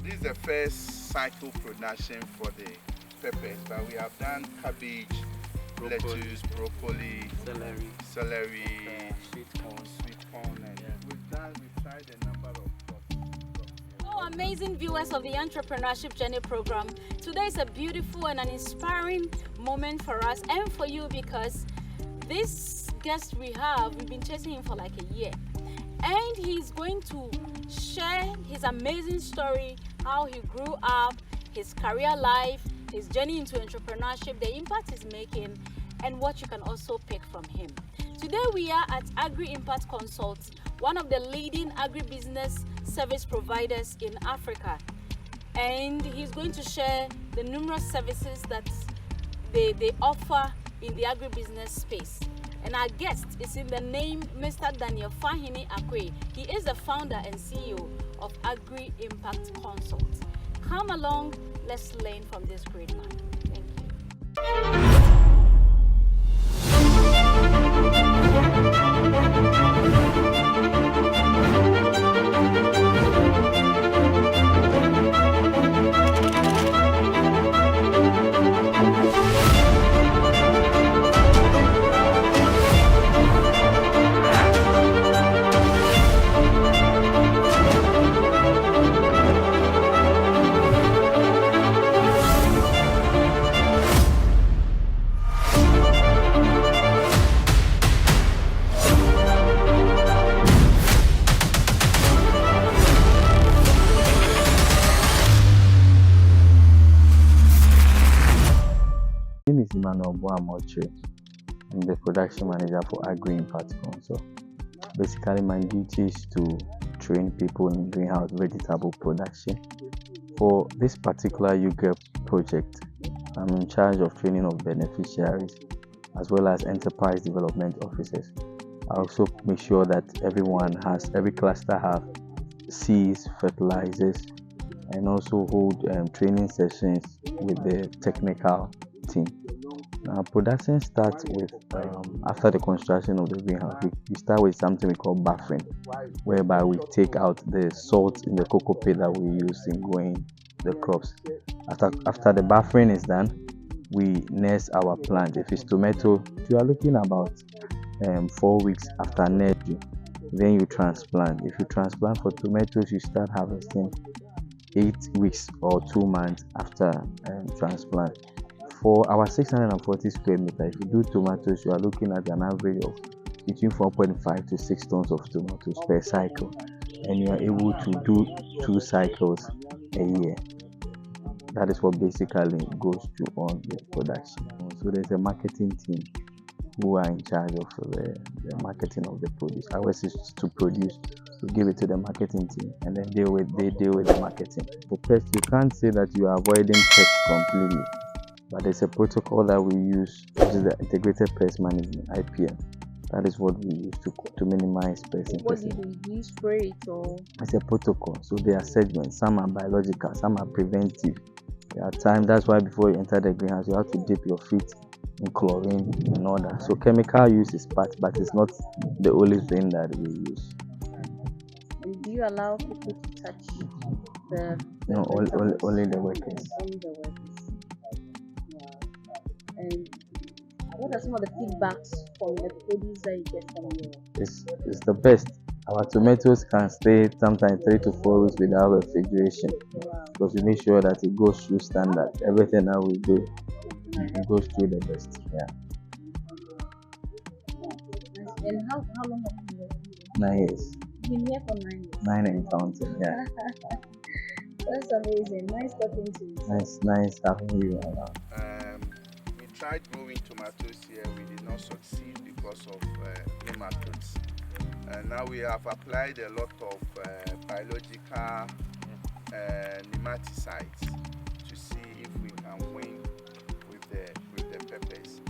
this is the first cycle production for the peppers, but we have done cabbage, lettuce, broccoli, celery, sweet corn, and we've tried a number of crops. Oh, amazing viewers of the Entrepreneurship Journey program. Today is a beautiful and an inspiring moment for us and for you, because this guest we've been chasing him for like a year, and he's going to share his amazing story, how he grew up, his career life, his journey into entrepreneurship, the impact he's making, and what you can also pick from him. Today we are at Agri Impact Consults, one of the leading agribusiness service providers in Africa, and he's going to share the numerous services that they offer in the agribusiness space. And our guest is in the name Mr. Daniel FAHENE ACQUAYE. He is the founder and CEO of Agri Impact Consults. Come along, let's learn from this great man. Thank you. My name is Adutwumwaa. I'm the production manager for Agri Impact Consult. Basically, my duty is to train people in greenhouse vegetable production. For this particular UK project, I'm in charge of training of beneficiaries as well as enterprise development officers. I also make sure that every cluster have seeds, fertilizers, and also hold training sessions with the technical team. Now, production starts with after the construction of the greenhouse. We start with something we call buffering, whereby we take out the salt in the cocoa pit that we use in growing the crops. After the buffering is done, we nurse our plant. If it's tomato, you are looking about 4 weeks after nursery. Then you transplant. If you transplant for tomatoes, you start harvesting 8 weeks or 2 months after transplant. For our 640 square meters, if you do tomatoes, you are looking at an average of between 4.5 to 6 tons of tomatoes per cycle, and you are able to do 2 cycles a year. That is what basically goes to on the production. So there's a marketing team who are in charge of the marketing of the produce. Ours is to produce, to give it to the marketing team, and then they deal with the marketing. For pests, you can't say that you are avoiding pests completely, but there's a protocol that we use, which is the Integrated Pest Management (IPM). That is what we use to minimize pest infestation. What do you spray it or? It's a protocol, so there are segments. Some are biological, some are preventive. There are times, that's why before you enter the greenhouse, you have to dip your feet in chlorine and all that. So chemical use is part, but it's not the only thing that we use. And do you allow people to touch the No, only the workers. Only the workers. And what are some of the feedbacks from the produce that you get from you? It's the best. Our tomatoes can stay sometimes 3 to 4 weeks without refrigeration. Wow. Because we make sure that it goes through standard. Everything that we do, it goes through the best. Yeah. And how long have you been here? 9 years. You've been here for 9 years. 9 and counting. Yeah. That's amazing. Nice talking to you. Nice having you around. We tried growing tomatoes here. We did not succeed because of nematodes. Now we have applied a lot of biological nematicides to see if we can win with the peppers.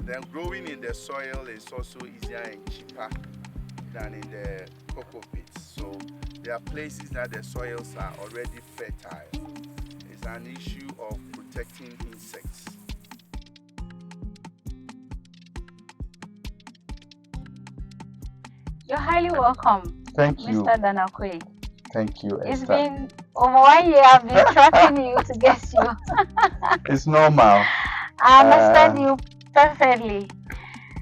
Then growing in the soil is also easier and cheaper than in the cocoa pits. So there are places that the soils are already fertile. It's an issue of protecting insects. You're highly welcome. Thank you. Mr. Daniel ACQUAYE. Thank you, Esther. It's been Over 1 year, I've been tracking you to get you. It's normal. I understand you perfectly.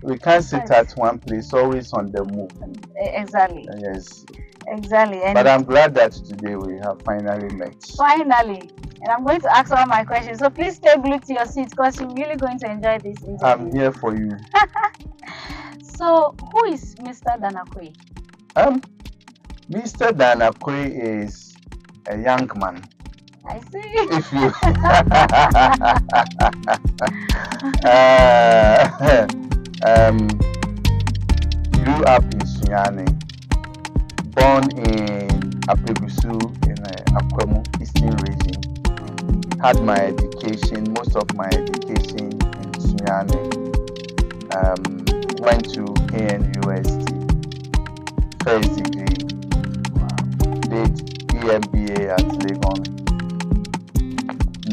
We can't sit at one place, always on the move. Exactly. Yes. Exactly. And But I'm glad that today we have finally met. Finally. And I'm going to ask all my questions. So please stay glued to your seat because you're really going to enjoy this interview. I'm here for you. So who is Mr. ACQUAYE? Mr. ACQUAYE is a young man. I see. If you grew up in Sunyani, born in Apegusu in Akwemu, Eastern region. Had my education, most of my education in Sunyani. Went to KNUST, first degree. Did EMBA at Legon.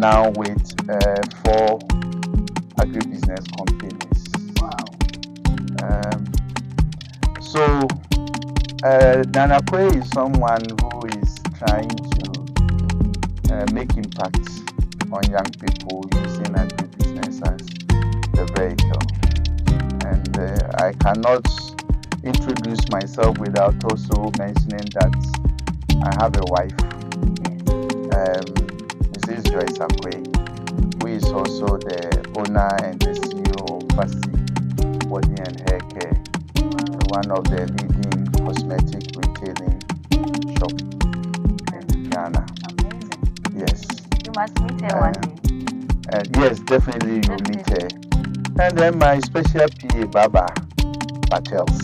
Now with 4 agribusiness companies. Wow. So ACQUAYE is someone who is trying to make impact on young people using agribusiness as the vehicle. And I cannot introduce myself without also mentioning that I have a wife, Mrs. Joyce ACQUAYE, who is also the owner and the CEO of Fasti Body and Hair Care, one of the leading cosmetic retailing shop in Ghana. Amazing. Yes. You must meet her one day. Yes, definitely you meet her. And then my special PA, Baba Patels.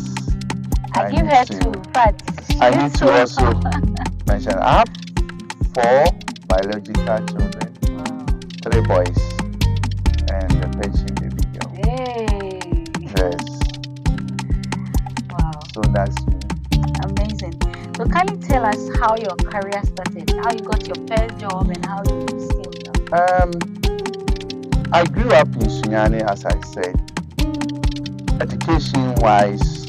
I give her to- 2, but I need to also mention I have 4 biological children, 3 boys, and a pension baby girl. Hey. Yes, Wow. so that's me. Amazing. So can you tell us how your career started? How you got your first job and how you scaled up? I grew up in Sunyani, as I said. Education-wise,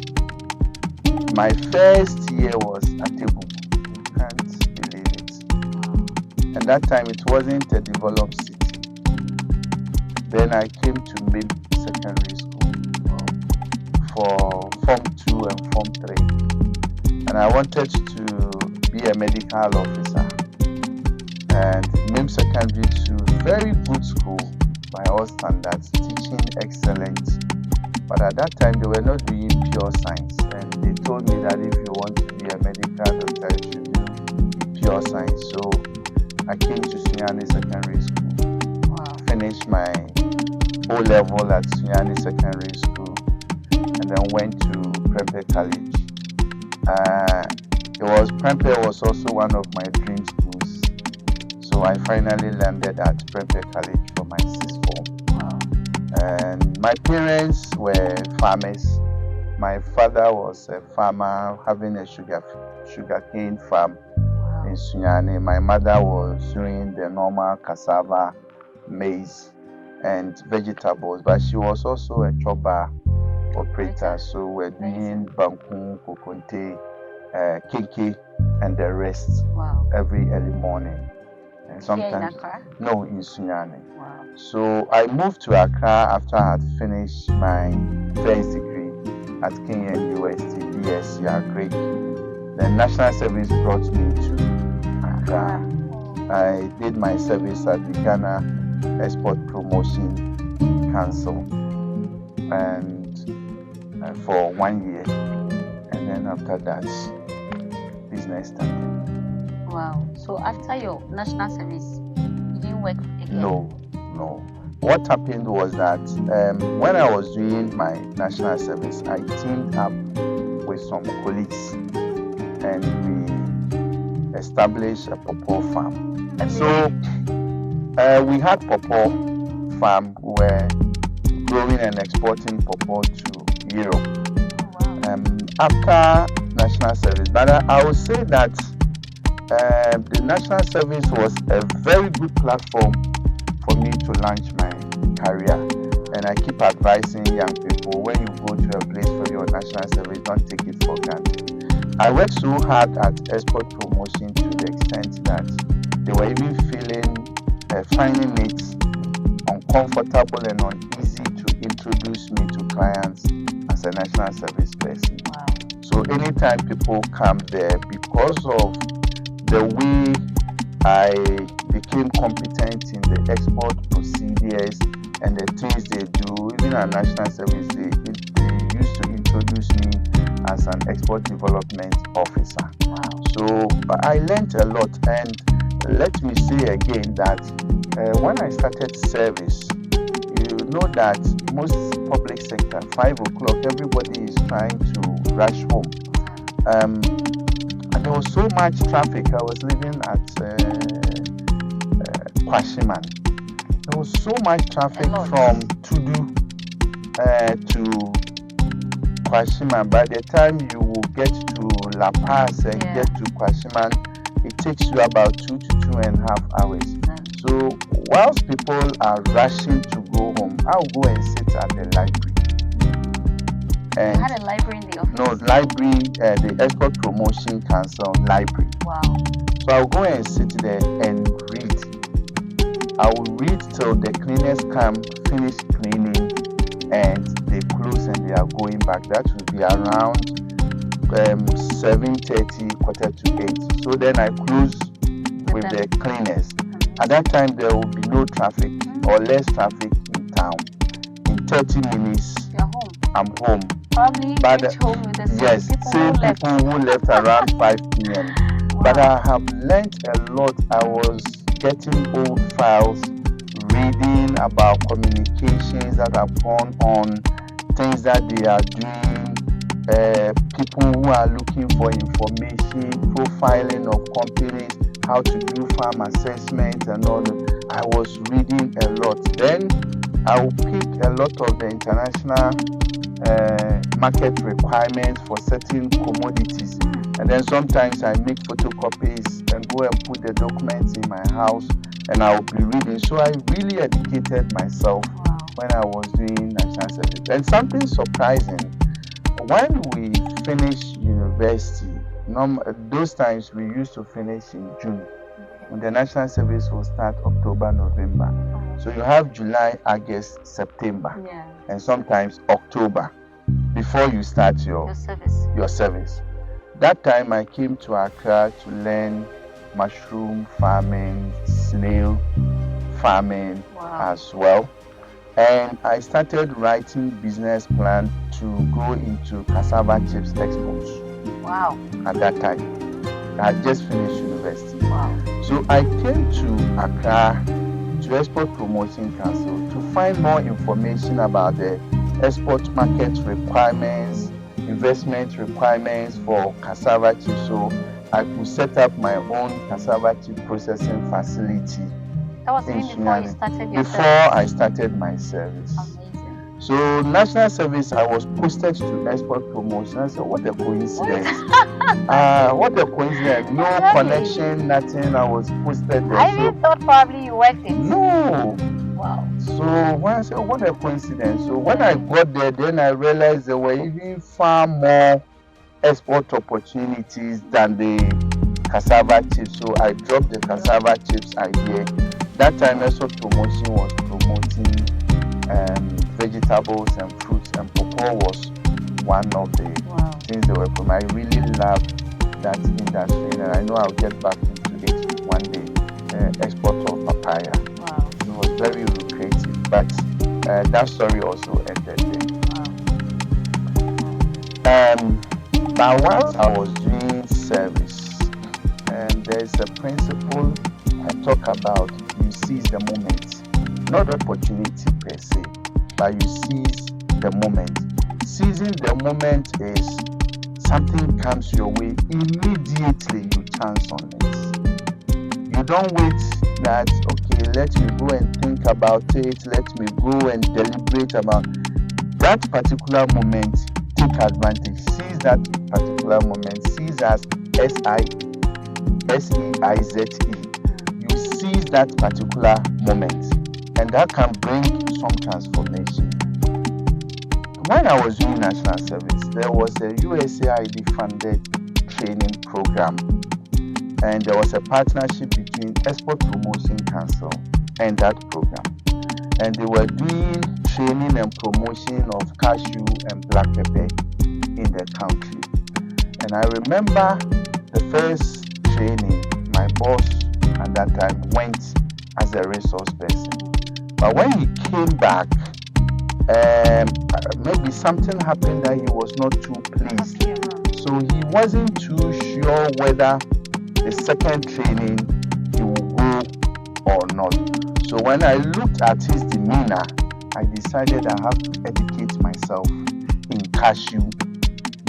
my first year was at Tebu. Can't believe it. At that time, it wasn't a developed city. Then I came to MIM Secondary School for Form 2 and Form 3. And I wanted to be a medical officer. And MIM Secondary School, very good school by all standards, teaching excellent. But at that time, they were not doing pure science. And they told me that if you want to be a medical doctor, you should do pure science. So I came to Sunyani Secondary School. Wow. Finished my O level at Sunyani Secondary School, and then went to Prempeh College. Prempeh was also one of my dream schools. So I finally landed at Prempeh College for my 6th form. Wow. And my parents were farmers. My father was a farmer having a sugarcane farm in Sunyani. My mother was doing the normal cassava, maize, and vegetables, but she was also a chopper operator. So we're doing banku, kokonte, keke, and the rest every early morning. And sometimes Here in Accra? no, in Sunyani. Wow. So I moved to Accra after I had finished my first degree at KNUST, BSc Agri. The National Service brought me to Accra. I did my service at the Ghana Export Promotion Council and for 1 year. And then after that, business started. Wow. So after your national service, you didn't work again? No. What happened was that when I was doing my national service, I teamed up with some colleagues and we established a pawpaw farm. So we had pawpaw farm. We were growing and exporting pawpaw to Europe. After national service, but I would say that the national service was a very good platform for me to launch my career. And I keep advising young people, when you go to a place for your national service, don't take it for granted. I worked so hard at export promotion to the extent that They were even finding it uncomfortable and uneasy to introduce me to clients as a national service person. Wow. So anytime people come there, because of the way I became competent in the export procedures and the things they do, even at national service, they used to introduce me as an export development officer. Wow. So I learned a lot, and let me say again that when I started service, you know that most public sector, 5 o'clock, everybody is trying to rush home. And there was so much traffic. I was living at Kwashiman. There was so much traffic from Tudu to Kwashiman. By the time you will get to La Paz and get to Kwashiman, it takes you about 2 to 2.5 hours. So whilst people are rushing to go home, I'll go and sit at the library. And you had a library in the office? No, library, the Export Promotion Council library. Wow. So I'll go and sit there and read. I will read till the cleaners come, finish cleaning, and they close and they are going back. That will be around 7:30, 7:45. So then I close with the cleaners. At that time, there will be no traffic or less traffic in town. In 30 minutes, you're home. I'm home. Probably reach home with the same people who left around 5 p.m. Wow. But I have learned a lot. I was getting old files, reading about communications that have gone on, things that they are doing, people who are looking for information, profiling of companies, how to do farm assessment and all that. I was reading a lot. Then I will pick a lot of the international market requirements for certain commodities, and then sometimes I make photocopies and go and put the documents in my house, and I will be reading. So I really educated myself when I was doing national service. And something surprising, when we finished university, those times we used to finish in June, and the national service will start October, November. So you have July, August, September, and sometimes October before you start your service. That time I came to Accra to learn mushroom farming, snail farming as well. And I started writing business plan to go into cassava chips exports. Wow. At that time. I had just finished university. Wow. So I came to Accra to Export Promotion Council to find more information about the export market requirements, investment requirements for cassava chips, so I could set up my own cassava chip processing facility. That was even before you started your Before service. I started my service. Amazing. So national service, I was posted to export promotion. I said, what a coincidence. What a coincidence. No connection, nothing. I was posted there. I even thought probably you worked in. No. Wow. So when I said, what a coincidence. So when I got there, then I realized there were even far more export opportunities than the cassava chips. So I dropped the cassava chips idea. That time export promotion was promoting vegetables and fruits, and pawpaw was one of the things they were promoting. I really loved that industry, and I know I'll get back into it one day. Export of papaya. Wow. It was very lucrative, but that story also ended there. But once I was doing service, there's a principle I talk about: you seize the moment, not opportunity per se, but you seize the moment. Seizing the moment is something comes your way, immediately you chance on it. You don't wait that, okay, let me go and think about it, let me go and deliberate about that particular moment. Take advantage, seize that particular moment, seize as SEIZE. You seize that particular moment, and that can bring some transformation. When I was doing national service, there was a USAID funded training program, and there was a partnership between between Export Promotion Council and that program. And they were doing training and promotion of cashew and black pepper in the country. And I remember the first training, my boss at that time went as a resource person. But when he came back, maybe something happened that he was not too pleased. So he wasn't too sure whether the second training he will go or not. So when I looked at his demeanor, I decided I have to educate myself in cashew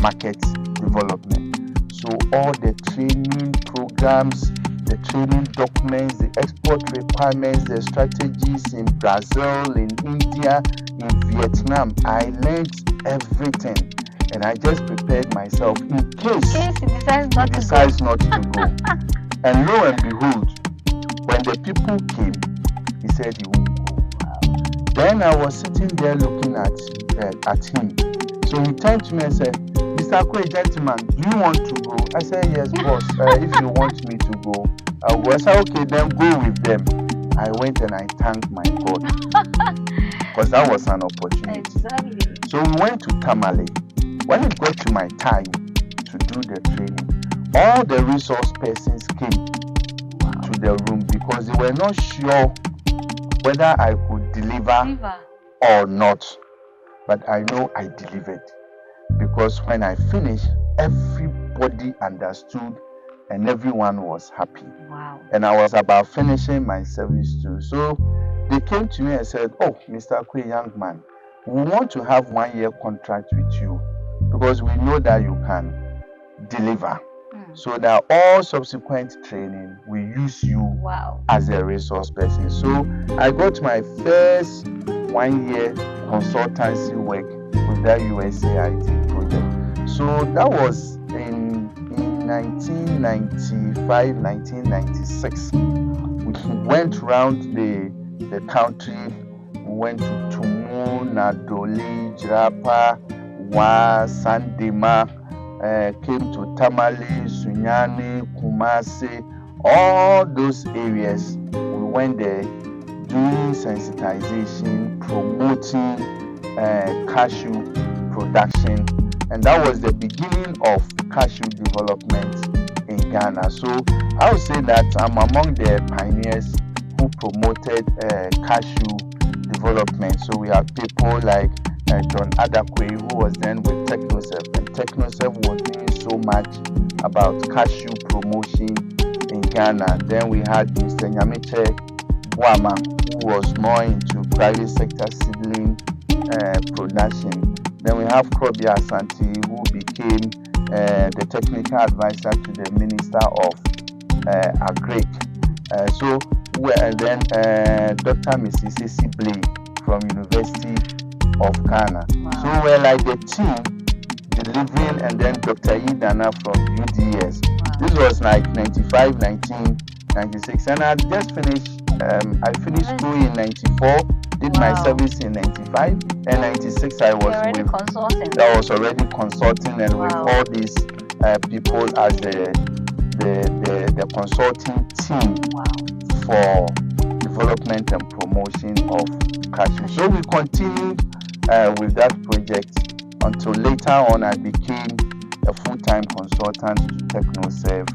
market development. So all the training programs, the training documents, the export requirements, the strategies in Brazil, in India, in Vietnam, I learned everything. And I just prepared myself in case he decides not to go. And lo and behold, when the people came, he said he won't go. Then I was sitting there looking at him. So he turned to me and said, Mr. ACQUAYE, gentleman, do you want to go? I said, yes, boss. If you want me to go, I'll go. I said, okay, then go with them. I went and I thanked my God. Because that was an opportunity. Exactly. So we went to Tamale. When it got to my time to do the training, all the resource persons came to the room because they were not sure whether I could deliver or not. But I know I delivered. Because when I finished, everybody understood and everyone was happy. Wow. And I was about finishing my service too. So they came to me and said, oh, Mr. ACQUAYE, young man, we want to have 1 year contract with you because we know that you can deliver. So that all subsequent training, we use you as a resource person. So I got my first 1 year consultancy work with that USAID project. So that was in 1995, 1996. We went around the country. We went to Tumu, Nadoli, Jirapa, Wa, Sandema, came to Tamale, Sunyani, Kumasi, all those areas. We went there doing sensitization, promoting cashew production, and that was the beginning of cashew development in Ghana. So I would say that I'm among the pioneers who promoted cashew development. So we have people like John ACQUAYE, who was then with TechnoServe, and TechnoServe was doing so much about cashew promotion in Ghana. Then we had Mr. Nyamiche Wama, who was more into private sector seedling production. Then we have Krobia Asante, who became the technical advisor to the Minister of Agri. And then Dr. Mrs. Plea from University of Ghana. So we're like the team delivering, and then Dr. Idana from UDS. This was like 95, 1996, and I just finished. I finished school in 94, did my service in 95, and 96 I was already consulting, and with all these people as the consulting team for development and promotion of cashew. So we continued with that project until later on I became a full-time consultant to TechnoServe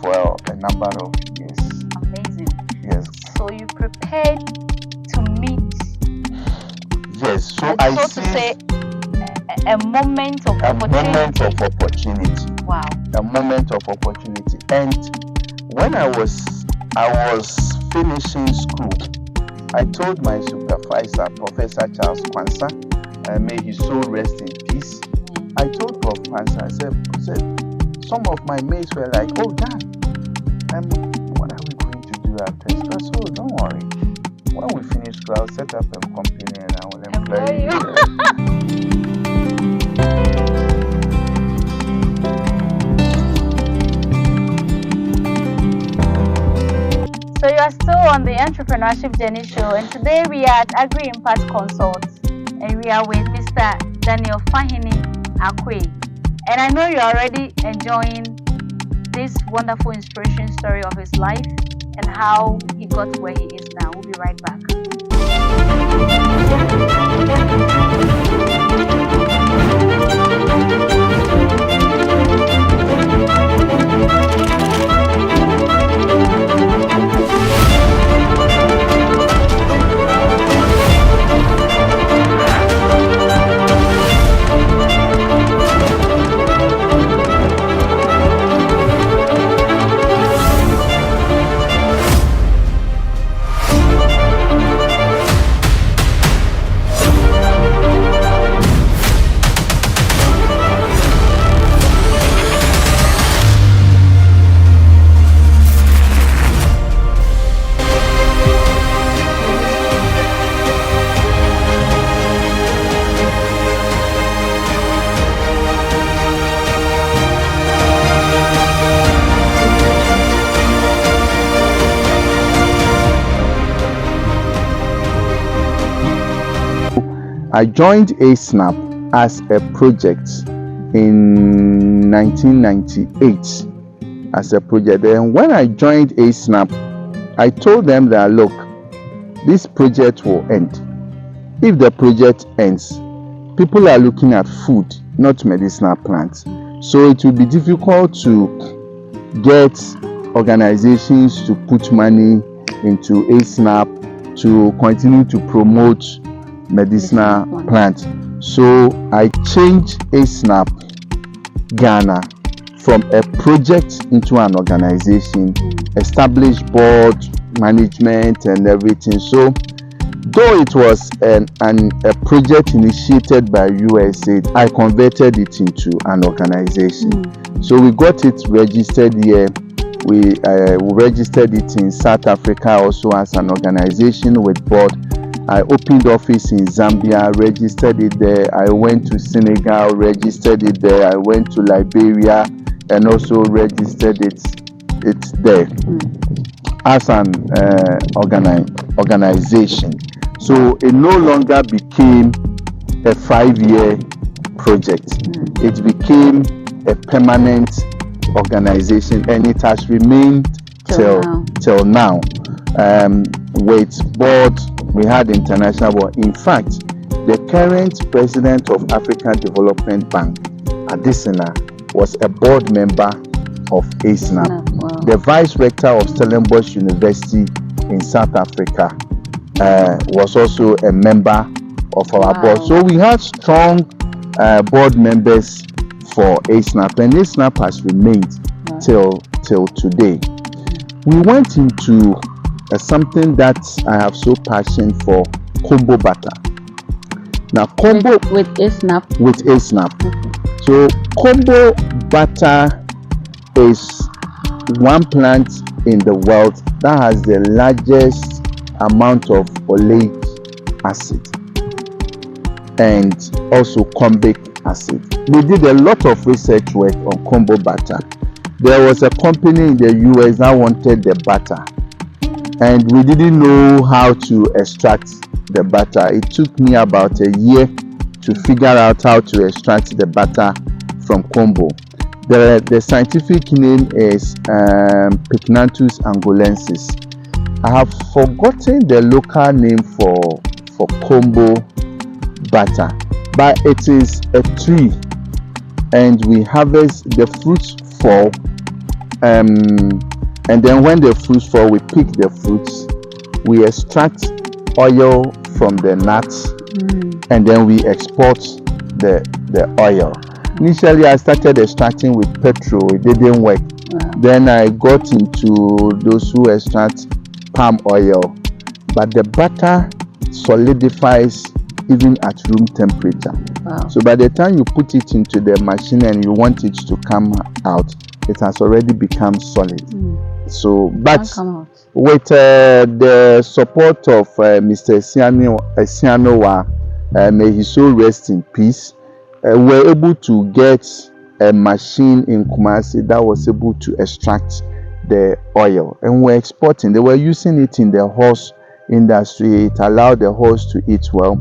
for a number of years. Amazing. Yes. So you prepared to meet. Yes. So I see. To say, a moment of opportunity. Wow. A moment of opportunity. And when I was finishing school, I told my supervisor, Professor Charles Kwanzaa, may his soul rest in peace. I told Prof. Kwanzaa, I said, some of my mates were like, oh, Dad, what are we going to do after school? So don't worry. When we finish school, I'll set up a company and I will employ you. So you are still on the Entrepreneurship Journey Show, and today we are at Agri Impact Consult, and we are with Mr. Daniel FAHENE ACQUAYE. And I know you're already enjoying this wonderful inspiration story of his life, and how he got to where he is now. We'll be right back. I joined ASNAP as a project in 1998 as a project. And when I joined ASNAP, I told them that, look, this project will end. If the project ends, people are looking at food, not medicinal plants. So it will be difficult to get organizations to put money into ASNAP to continue to promote medicinal plant. So I changed ASNAP Ghana from a project into an organization, established board, management and everything. So though it was a project initiated by USAID, I converted it into an organization. So we got it registered here. We registered it in South Africa also as an organization with board. I opened office in Zambia, registered it there. I went to Senegal, registered it there. I went to Liberia and also registered it there as an organization. So it no longer became a 5-year project. It became a permanent organization, and it has remained till now. With board, we had international board. In fact, the current president of African Development Bank, Adesina, was a board member of ASNAP. Wow. The vice rector of Stellenbosch University in South Africa was also a member of our board. So we had strong board members for ASNAP, and ASNAP has remained till today. We went into something that I have so passion for, combo butter. Now combo with ASNAP. With ASNAP. So combo butter is one plant in the world that has the largest amount of oleic acid and also combic acid. We did a lot of research work on combo butter. There was a company in the US that wanted the butter, and we didn't know how to extract the butter. It took me about a year to figure out how to extract the butter from combo. The scientific name is Pycnanthus angolensis. I have forgotten the local name for combo butter, but it is a tree, and we harvest the fruits fall, and then when the fruits fall, we pick the fruits, we extract oil from the nuts, and then we export the oil. Initially, I started extracting with petrol. It didn't work. Then I got into those who extract palm oil, but the butter solidifies even at room temperature. So by the time you put it into the machine and you want it to come out, it has already become solid. So, but with the support of Mr. Esianowa, may his soul rest in peace, we're able to get a machine in Kumasi that was able to extract the oil, and we're exporting. They were using it in the horse industry. It allowed the horse to eat well,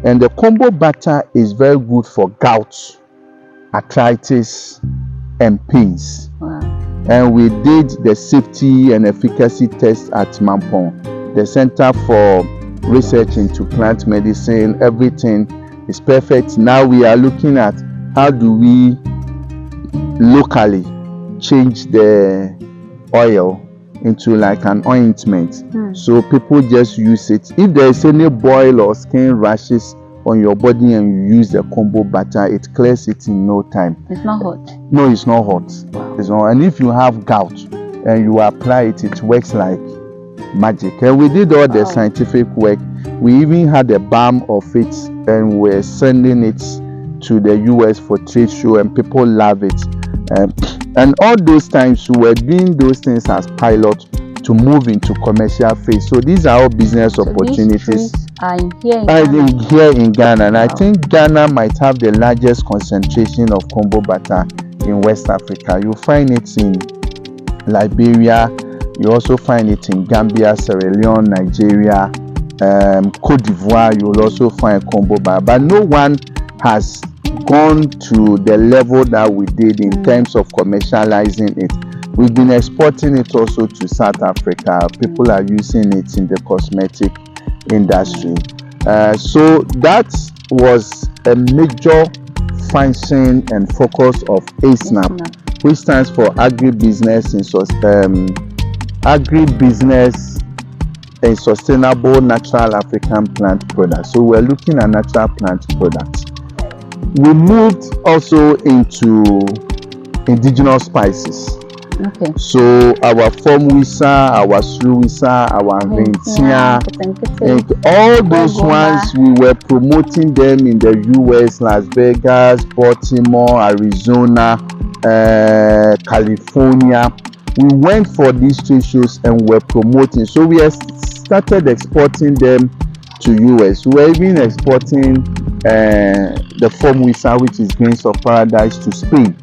and the combo butter is very good for gout, arthritis, and pains. and we did the safety and efficacy test at Mampong, the Center for Research into Plant Medicine. Everything is perfect. Now we are looking at how do we locally change the oil into like an ointment, so people just use it. If there is any boil or skin rashes on your body and you use the combo butter, it clears it in no time. It's not hot. No, it's not hot. It's not. And if you have gout and you apply it, it works like magic. And we did all the scientific work. We even had a balm of it, and we're sending it to the US for trade show, and people love it. And all those times we were doing those things as pilot to move into commercial phase. So these are all business opportunities. These trees are here in Ghana. And I think Ghana might have the largest concentration of combo butter in West Africa. You find it in Liberia. You also find it in Gambia, Sierra Leone, Nigeria, Cote d'Ivoire. You will also find combo butter, but no one has gone to the level that we did in terms of commercializing it. We've been exporting it also to South Africa. People are using it in the cosmetic industry. So that was a major function and focus of ASNAP, which stands for Agribusiness and Sustainable Natural African Plant Products. So we're looking at natural plant products. We moved also into indigenous spices. Okay. So our Formwisa, our Sruwisa, our Ventia, all those ones, we were promoting them in the US, Las Vegas, Baltimore, Arizona, California. We went for these trade shows and were promoting. So we started exporting them to US. We were even exporting the Formwisa, which is Grains of Paradise, to Spain.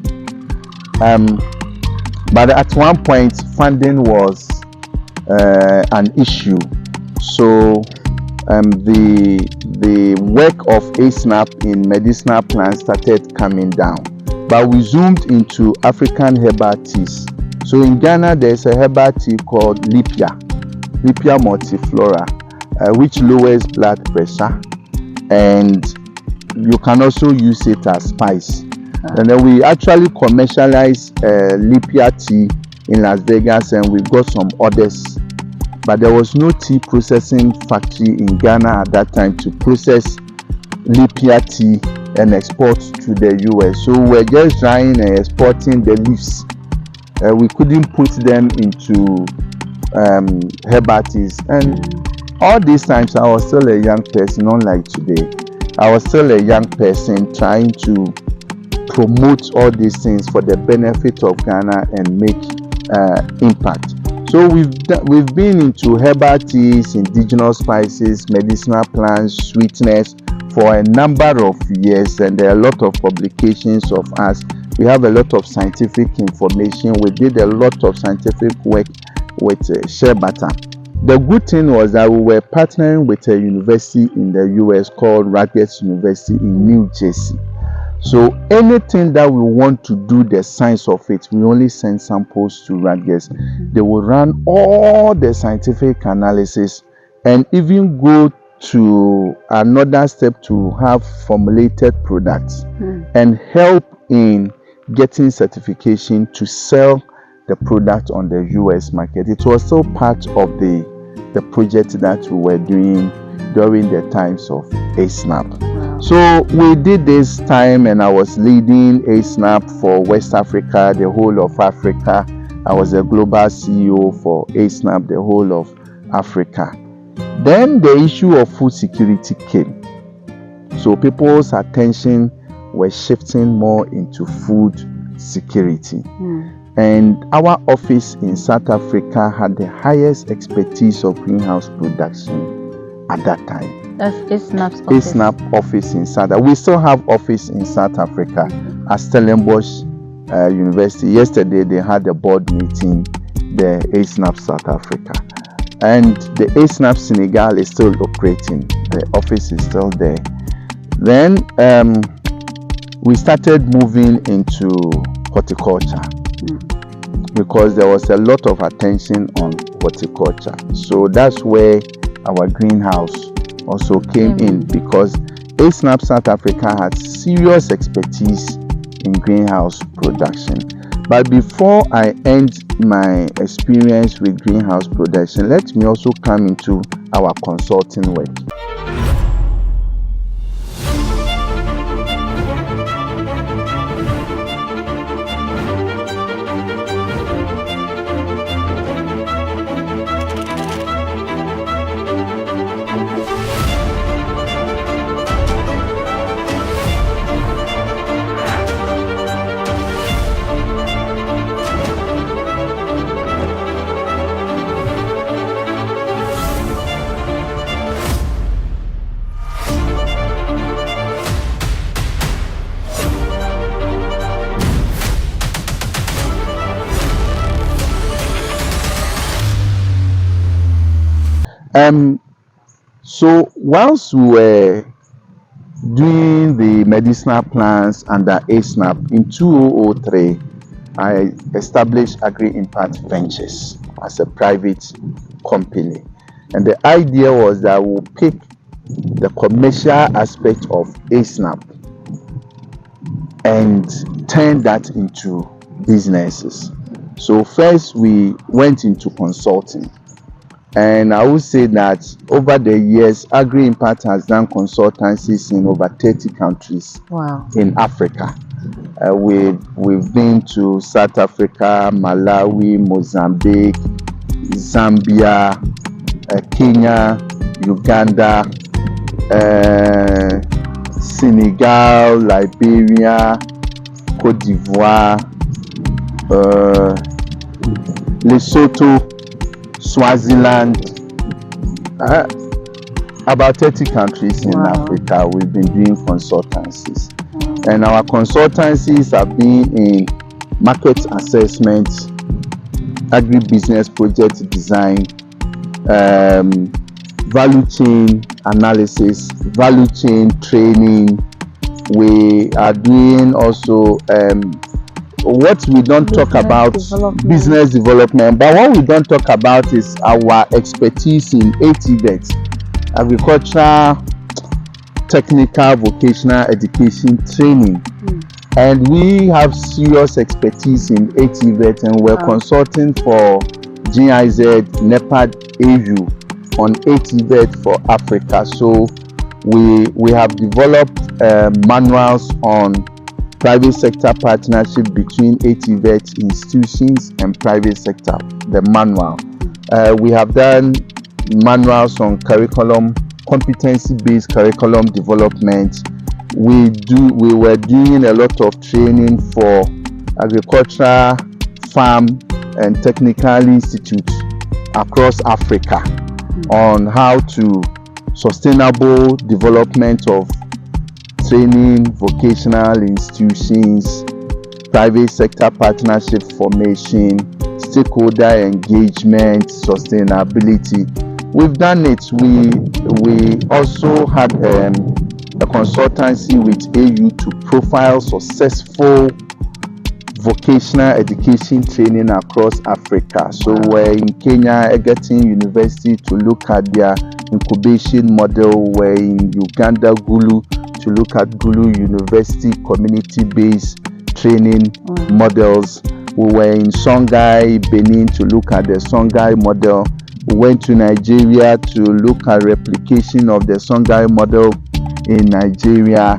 But at one point, funding was an issue. So the work of ASNAP in medicinal plants started coming down. But we zoomed into African herbal teas. So in Ghana, there's a herbal tea called Plea multiflora, which lowers blood pressure, and you can also use it as spice. And then we actually commercialized Plea tea in Las Vegas, and we got some orders. But there was no tea processing factory in Ghana at that time to process Plea tea and export to the US. So we're just drying and exporting the leaves. We couldn't put them into herbal teas. And all these times I was still a young person, unlike today. I was still a young person trying to promote all these things for the benefit of Ghana and make impact. So we've been into herbal teas, indigenous spices, medicinal plants, sweetness for a number of years, and there are a lot of publications of us. We have a lot of scientific information. We did a lot of scientific work with shea butter. The good thing was that we were partnering with a university in the US called Rutgers University in New Jersey. So anything that we want to do the science of it, we only send samples to Rutgers. They will run all the scientific analysis and even go to another step to have formulated products and help in getting certification to sell the product on the US market. It was still part of the project that we were doing during the times of ASNAP. Wow. So we did this time, and I was leading ASNAP for West Africa, the whole of Africa. I was a global CEO for ASNAP, the whole of Africa. Then the issue of food security came. So people's attention was shifting more into food security. And our office in South Africa had the highest expertise of greenhouse production at that time. That's ASNAP's office. ASNAP office in South Africa. We still have office in South Africa at Stellenbosch University. Yesterday they had a board meeting, the ASNAP South Africa. And the ASNAP Senegal is still operating. The office is still there. Then we started moving into horticulture. because there was a lot of attention on horticulture. So that's where our greenhouse also came in, because ASNAP South Africa has serious expertise in greenhouse production. But before I end my experience with greenhouse production, let me also come into our consulting work. So whilst we were doing the medicinal plants under ASNAP in 2003, I established Agri Impact Ventures as a private company. And the idea was that we'll pick the commercial aspect of ASNAP and turn that into businesses. So first we went into consulting. And I would say that over the years, Agri Impact has done consultancies in over 30 countries in Africa. We've been to South Africa, Malawi, Mozambique, Zambia, Kenya, Uganda, Senegal, Liberia, Cote d'Ivoire, Lesotho, Swaziland, about 30 countries in Africa. We've been doing consultancies, and our consultancies have been in market assessment, agri-business project design, value chain analysis, value chain training. We are doing also what we don't talk about, business development, but what we don't talk about is our expertise in ATVET, agricultural, technical, vocational education training. And we have serious expertise in ATVET, and we're consulting for GIZ, NEPAD, AU on ATVET for Africa. So we have developed manuals on private sector partnership between ATVET institutions and private sector, the manual. We have done manuals on curriculum, competency-based curriculum development. We were doing a lot of training for agricultural, farm and technical institutes across Africa on how to sustainable development of training, vocational institutions, private sector partnership formation, stakeholder engagement, sustainability. We've done it. We also had a consultancy with AU to profile successful vocational education training across Africa. So we're in Kenya, Egerton University, to look at their incubation model. We're in Uganda, Gulu, to look at Gulu University community-based training models. We were in Songhai, Benin, to look at the Songhai model. We went to Nigeria to look at replication of the Songhai model in Nigeria.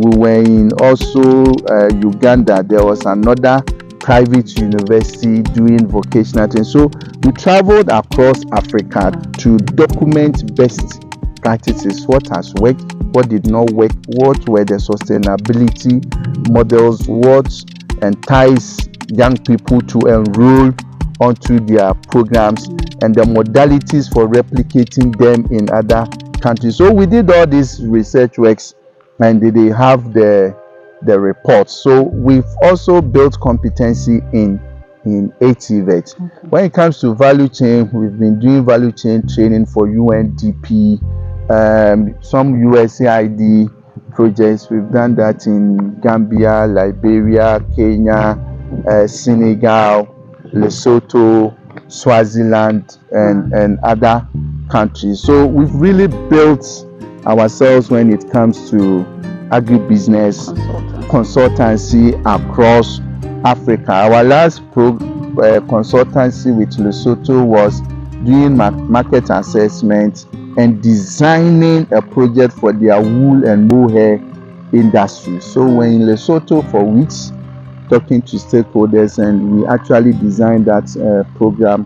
We were in also Uganda. There was another private university doing vocational training. So we traveled across Africa to document best practices, what has worked, what did not work, what were the sustainability models, what entice young people to enroll onto their programs, and the modalities for replicating them in other countries. So we did all these research works, and they have the reports. So we've also built competency in ATVET. When it comes to value chain, we've been doing value chain training for UNDP, some USAID projects. We've done that in Gambia, Liberia, Kenya, Senegal, Lesotho, Swaziland, and other countries. So we've really built ourselves when it comes to agribusiness consultancy across Africa. Our last consultancy with Lesotho was doing market assessment and designing a project for their wool and mohair industry. So we're in Lesotho for weeks talking to stakeholders, and we actually designed that program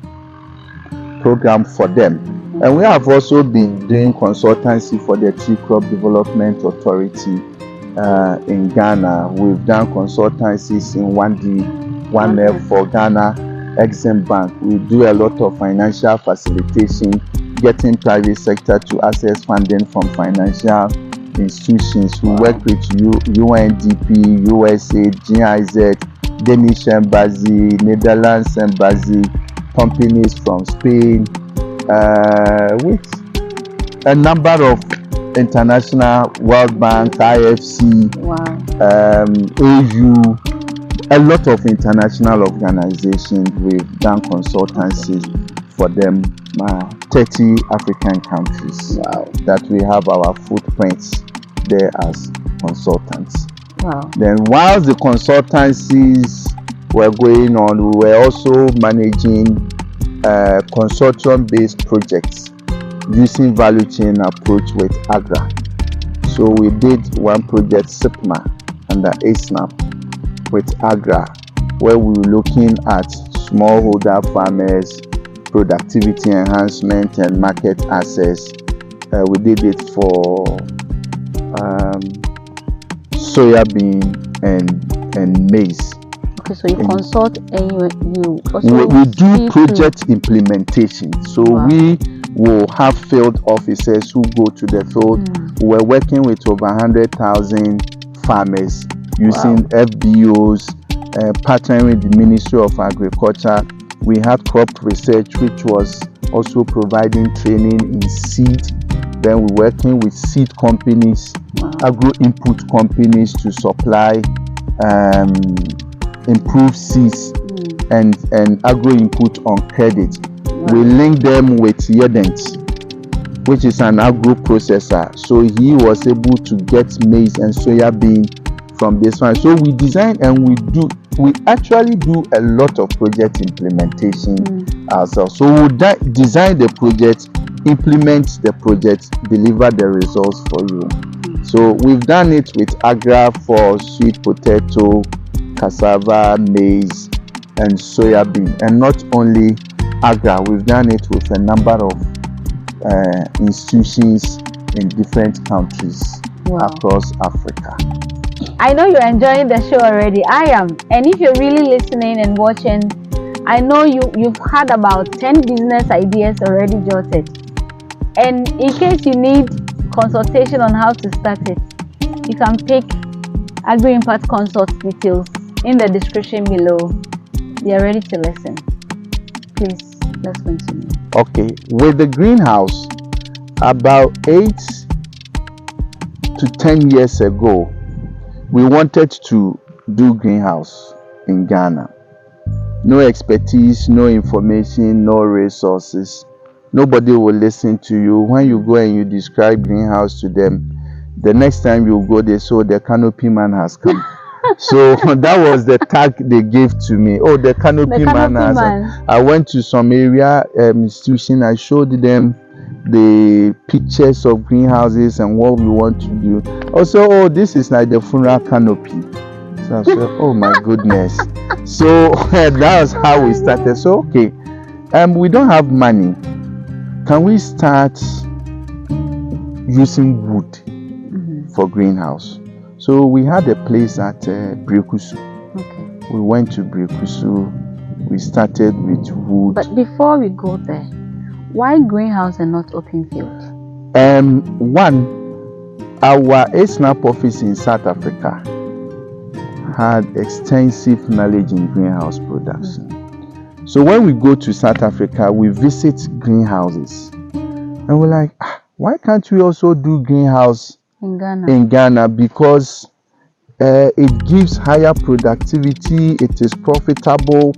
for them. And we have also been doing consultancy for the Tree Crop Development Authority in Ghana. We've done consultancies in 1D, 1F for Ghana Exim Bank. We do a lot of financial facilitation, getting private sector to access funding from financial institutions. We work with UNDP, USA, GIZ, Danish Embassy, Netherlands Embassy, companies from Spain, with a number of international, World Bank, IFC, AU, a lot of international organizations. We've done consultancies for them, 30 African countries that we have our footprints there as consultants. Then while the consultancies were going on, we were also managing consortium-based projects using value chain approach with Agri. So we did one project, SIPMA, under ASNAP with Agri, where we were looking at smallholder farmers, productivity enhancement and market access. We did it for soybean and maize. Okay, so you consult and you also we do project implementation. So we will have field officers who go to the field. We're working with over 100,000 farmers using FBOs, partnering with the Ministry of Agriculture. We had crop research, which was also providing training in seed. Then we're working with seed companies, agro input companies to supply improved seeds and agro input on credit. We link them with Yedent, which is an agro processor. So he was able to get maize and soya bean from this one. So we design and we actually do a lot of project implementation ourselves. So we design the project, implement the project, deliver the results for you. So we've done it with Agri for sweet potato, cassava, maize, and soya bean. And not only Agri, we've done it with a number of institutions in different countries across Africa. I know you're enjoying the show already. I am. And if you're really listening and watching, I know you've had about 10 business ideas already jotted. And in case you need consultation on how to start it, you can pick Agri Impact Consult details in the description below. They are ready to listen. Please, let's continue. Okay, with the greenhouse, about 8 to 10 years ago, we wanted to do greenhouse in Ghana. No expertise, no information, no resources. Nobody will listen to you. When you go and you describe greenhouse to them, the next time you go, they say, the Canopy-Man has come. So that was the tag they gave to me. Oh, the Canopy-Man has come. I went to some area institution. I showed them the pictures of greenhouses and what we want to do. Also, oh, this is like the funeral canopy. So I said, oh my goodness. So that was how we started. So okay, we don't have money. Can we start using wood for greenhouse? So we had a place at Brekusu. Okay. We went to Brekusu. We started with wood. But before we go there, why greenhouse and not open field? One, our ASNAP office in South Africa had extensive knowledge in greenhouse production. So when we go to South Africa, we visit greenhouses. And we're like, why can't we also do greenhouse in Ghana? In Ghana, because it gives higher productivity, it is profitable,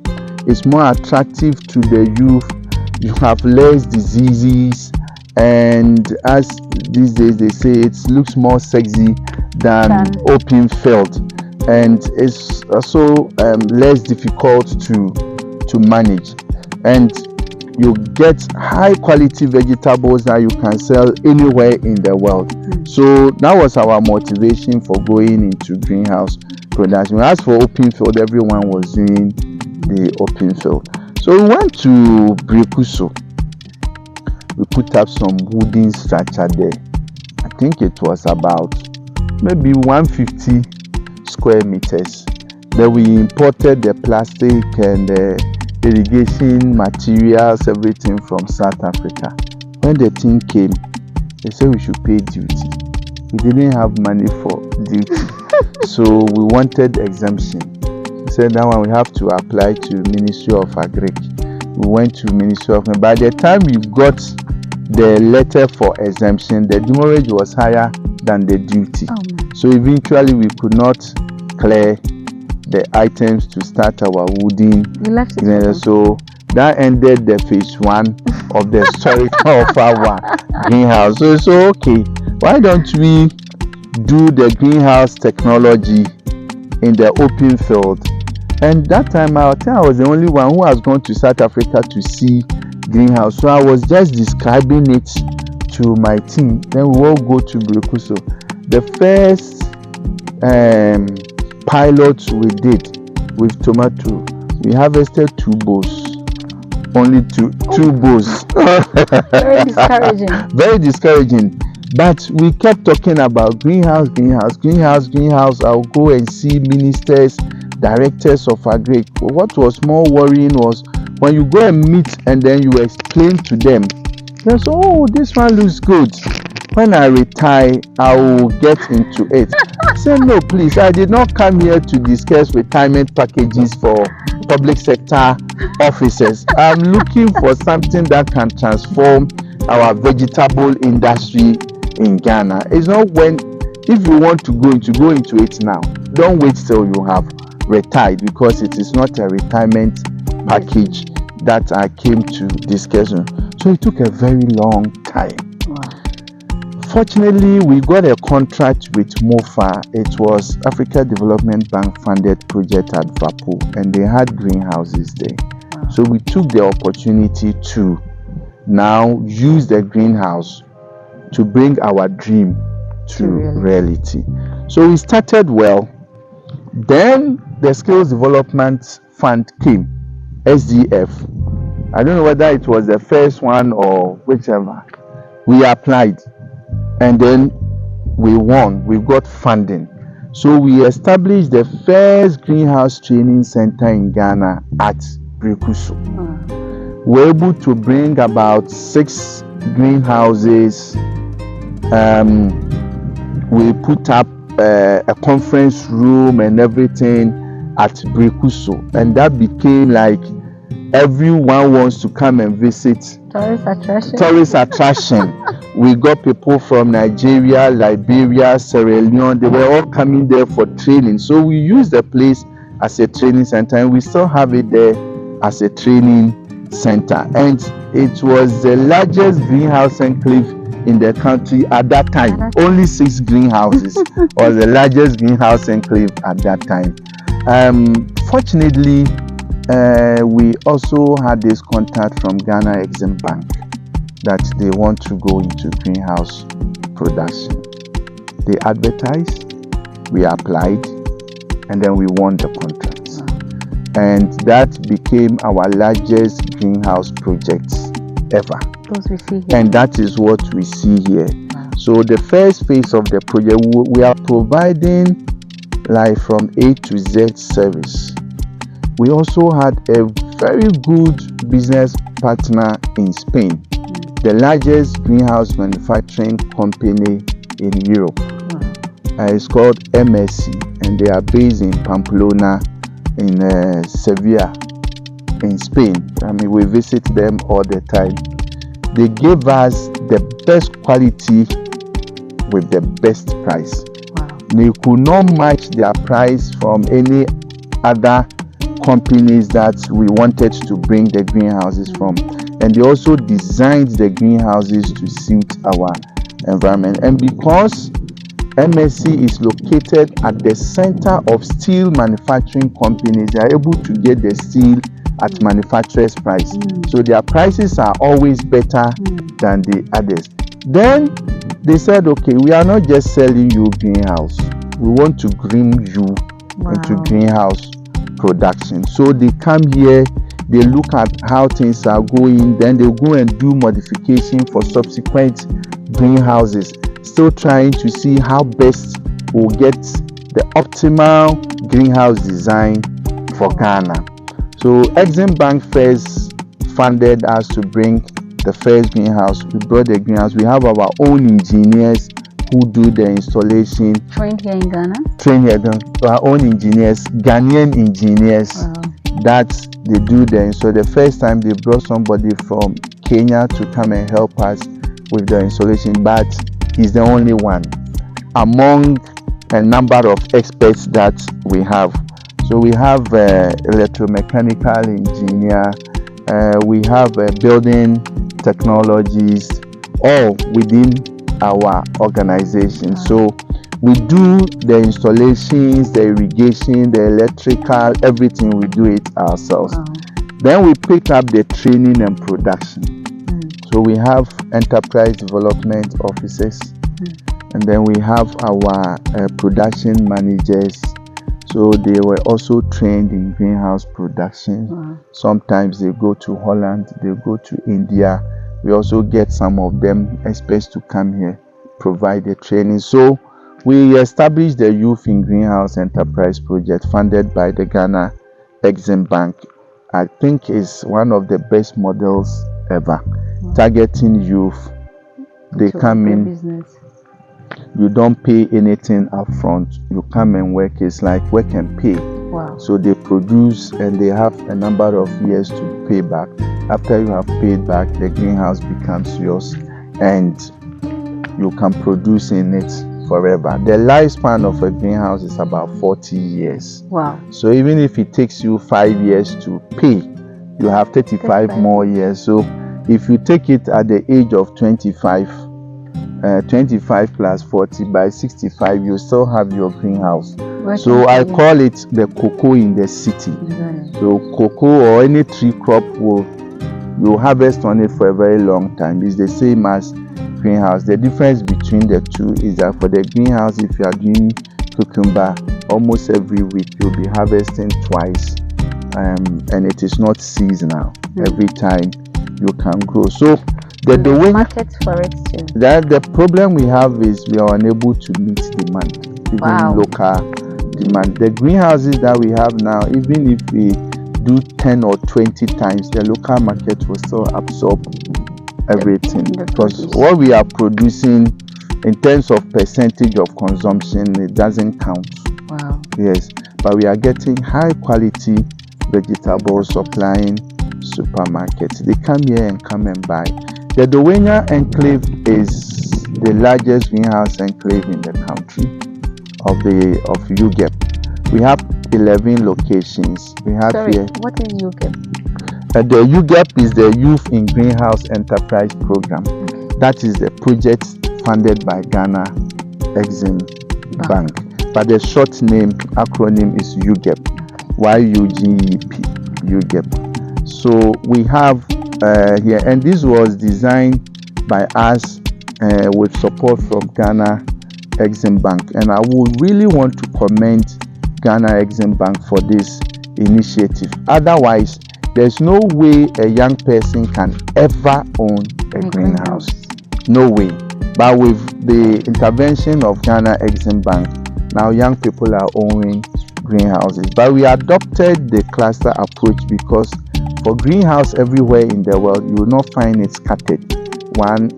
it's more attractive to the youth, you have less diseases, and as these days they say, it looks more sexy than open field, and it's also less difficult to manage, and you get high quality vegetables that you can sell anywhere in the world. So that was our motivation for going into greenhouse production. As for open field, everyone was doing the open field. So we went to Brekuso. We put up some wooden structure there. I think it was about maybe 150 square meters. Then we imported the plastic and the irrigation materials, everything from South Africa. When the thing came, they said we should pay duty. We didn't have money for duty, so we wanted exemption. We said that one we have to apply to Ministry of Agri. We went to Ministry of Agri. By the time we got the letter for exemption, the demurrage was higher than the duty. So eventually we could not clear the items to start our wooden. So that ended the phase 1 of the story of our greenhouse. So okay, why don't we do the greenhouse technology in the open field? And that time I think I was the only one who has gone to South Africa to see greenhouse. So I was just describing it to my team. Then we all go to Brekuso. The first pilot we did with tomato, we harvested 2 bowls. Only two bowls. Very discouraging. Very discouraging. But we kept talking about greenhouse. I'll go and see ministers, directors of Agri. What was more worrying was when you go and meet and then you explain to them, they say, oh, this one looks good. When I retire, I will get into it. I said, no, please, I did not come here to discuss retirement packages for public sector officers. I'm looking for something that can transform our vegetable industry in Ghana. It's not if you want to go into it now. Don't wait till you have retired, because it is not a retirement package that I came to discuss. So it took a very long time. Fortunately, we got a contract with MOFA. It was Africa Development Bank funded project at Vapo, and they had greenhouses there. So we took the opportunity to now use the greenhouse to bring our dream to reality. So we started well. Then the Skills Development Fund came, SDF. I don't know whether it was the first one or whichever. We applied. And then we won. We got funding. So we established the first greenhouse training center in Ghana at Brekuso. We're able to bring about 6 greenhouses. We put up a conference room and everything at Brekuso, and that became like everyone wants to come and visit. Tourist attraction. We got people from Nigeria, Liberia, Sierra Leone. They were all coming there for training. So we used the place as a training center, and we still have it there as a training center. And it was the largest greenhouse enclave in the country at that time. Only 6 greenhouses was the largest greenhouse enclave at that time. Fortunately, we also had this contact from Ghana Exim Bank that they want to go into greenhouse production. They advertised, we applied, and then we won the contract. And that became our largest greenhouse project ever. Those we see here. And that is what we see here. So the first phase of the project, we are providing like from A to Z service. We also had a very good business partner in Spain, the largest greenhouse manufacturing company in Europe. It's called MSC, and they are based in Pamplona, in Sevilla, in Spain. I mean, we visit them all the time. They gave us the best quality with the best price. They could not match their price from any other companies that we wanted to bring the greenhouses from. And they also designed the greenhouses to suit our environment. And because MSC is located at the center of steel manufacturing companies, they are able to get the steel at manufacturer's price. So their prices are always better than the others. Then they said, okay, we are not just selling you greenhouse. We want to groom you into greenhouse production. So they come here, they look at how things are going, then they go and do modification for subsequent greenhouses, still trying to see how best we'll get the optimal greenhouse design for Ghana. So Exim Bank first funded us to bring the first greenhouse. We brought the greenhouse. We have our own engineers who do the installation. Trained here in Ghana? Trained here, our own engineers, Ghanaian engineers. That they do the so the first time they brought somebody from Kenya to come and help us with the installation, but he's the only one among a number of experts that we have. So we have electromechanical engineer, we have building technologies, all within our organization. So we do the installations, the irrigation, the electrical, everything, we do it ourselves. Then we pick up the training and production. So we have enterprise development officers, and then we have our production managers. So they were also trained in greenhouse production. Sometimes they go to Holland, they go to India. We also get some of them experts to come here, provide the training. So we established the Youth in Greenhouse Enterprise Project funded by the Ghana Exim Bank. I think it's one of the best models ever. Targeting youth. They come in. Business. You don't pay anything up front. You come and work. It's like work and pay. So they produce and they have a number of years to pay back. After you have paid back, the greenhouse becomes yours and you can produce in it forever. The lifespan of a greenhouse is about 40 years. So even if it takes you 5 years to pay, you have 35 more years. So if you take it at the age of 25, 25 plus 40, by 65 you still have your greenhouse. So I call it the cocoa in the city. So cocoa or any tree crop you harvest on it for a very long time. It's the same as greenhouse. The difference between the two is that for the greenhouse, if you are doing cucumber, almost every week you'll be harvesting twice, and it is not seasonal. Every time you can grow. So the way market for it too. That the problem we have is we are unable to meet demand, even local demand. The greenhouses that we have now, even if we do 10 or 20 times, the local market will still absorb everything, because what we are producing in terms of percentage of consumption, it doesn't count. Yes, but we are getting high quality vegetables supplying supermarkets. They come here and come and buy. The Adutwumwaa enclave is the largest greenhouse enclave in the country of UGEP. We have 11 locations. We have here. What is UGEP? The UGEP is the Youth in Greenhouse Enterprise Program. That is the project funded by Ghana Exim Bank. But the short name, acronym is UGEP. YUGEP. UGEP. So we have here, and this was designed by us with support from Ghana Exim Bank. And I would really want to commend Ghana Exim Bank for this initiative. Otherwise, there's no way a young person can ever own a greenhouse. No way. But with the intervention of Ghana Exim Bank, now young people are owning greenhouses. But we adopted the cluster approach because for greenhouse everywhere in the world, you will not find it scattered. One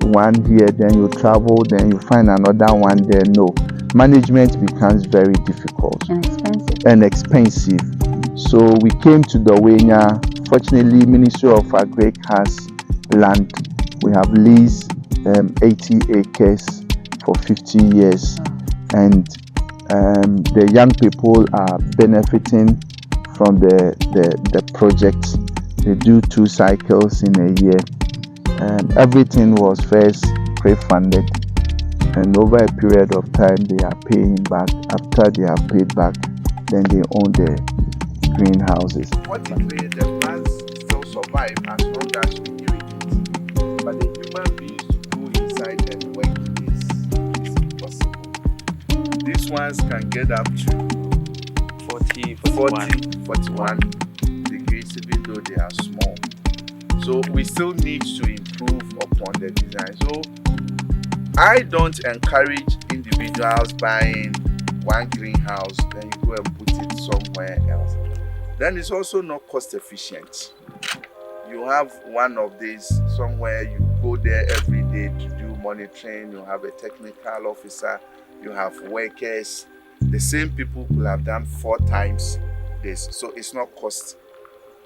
here, then you travel, then you find another one there. No. Management becomes very difficult and expensive. So we came to Adutwumwaa. Fortunately, Ministry of Agri has land. We have leased 80 acres for 50 years, and The young people are benefiting from the project. They do 2 cycles in a year. Everything was first pre-funded, and over a period of time they are paying back. After they are paid back, then they own the greenhouses. Fortunately, the plants still survive as long as we irrigate. But the human beings to go inside and work is impossible. These ones can get up to 40, 41 degrees, even though they are small. So we still need to improve upon the design. So I don't encourage individuals buying one greenhouse, then you go and put it somewhere else. Then it's also not cost efficient. You have one of these somewhere, you go there every day to do monitoring, you have a technical officer, you have workers. The same people could have done 4 times this, so it's not cost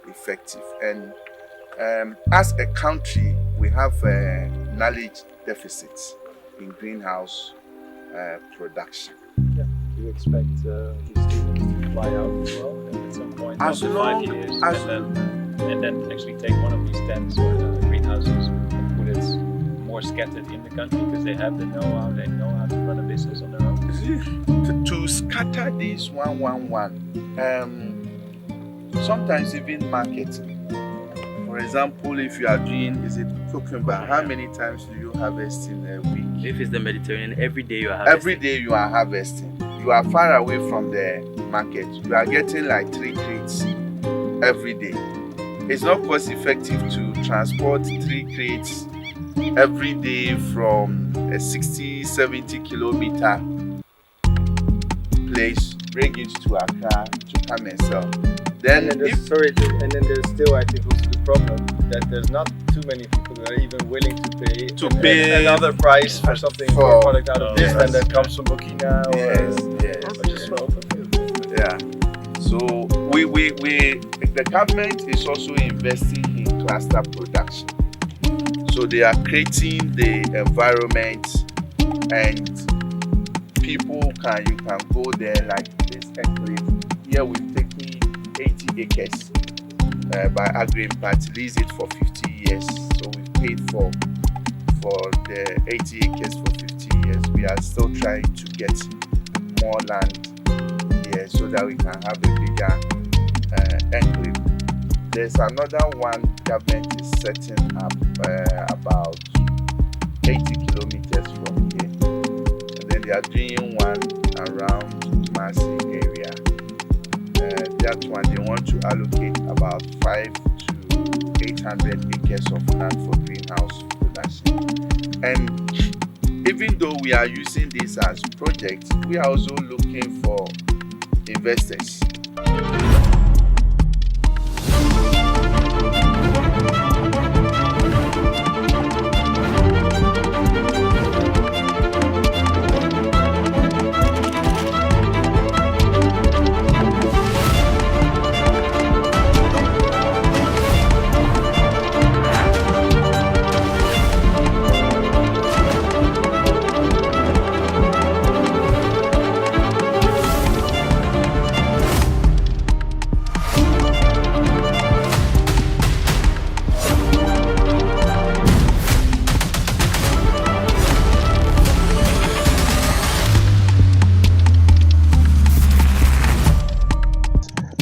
effective. And as a country, we have a knowledge deficit in greenhouse production. Yeah. Do you expect these students to fly out as well at some point As after long 5 years as- and then actually take one of these tents or greenhouses and put it more scattered in the country because they have the know-how, they know how to run a business on their own? To scatter this 111, sometimes even marketing. For example, if you are doing, is it cucumber, how many times do you harvest in a week? If it's the Mediterranean, every day you are harvesting. Every day you are harvesting. You are far away from the market. You are getting like 3 crates every day. It's not cost effective to transport 3 crates every day from a 60-70 kilometer place, bring it to Accra to come and sell. Then And then there's still, I think, also the problem that there's not too many people that are even willing to pay another price for something for a product out of this than that comes from Burkina or just from open field. Yeah. So the government is also investing in cluster production. So they are creating the environment, and you can go there like this enclave. Here we've taken 80 acres by Agri, lease it for 50 years. So we've paid for the 80 acres for 50 years. We are still trying to get more land here so that we can have a bigger enclave. There's another one government is setting up about 80 kilometers from here. And then they are doing one around Massey area. That one they want to allocate about 500 to 800 acres of land for greenhouse production. And even though we are using this as project, we are also looking for investors.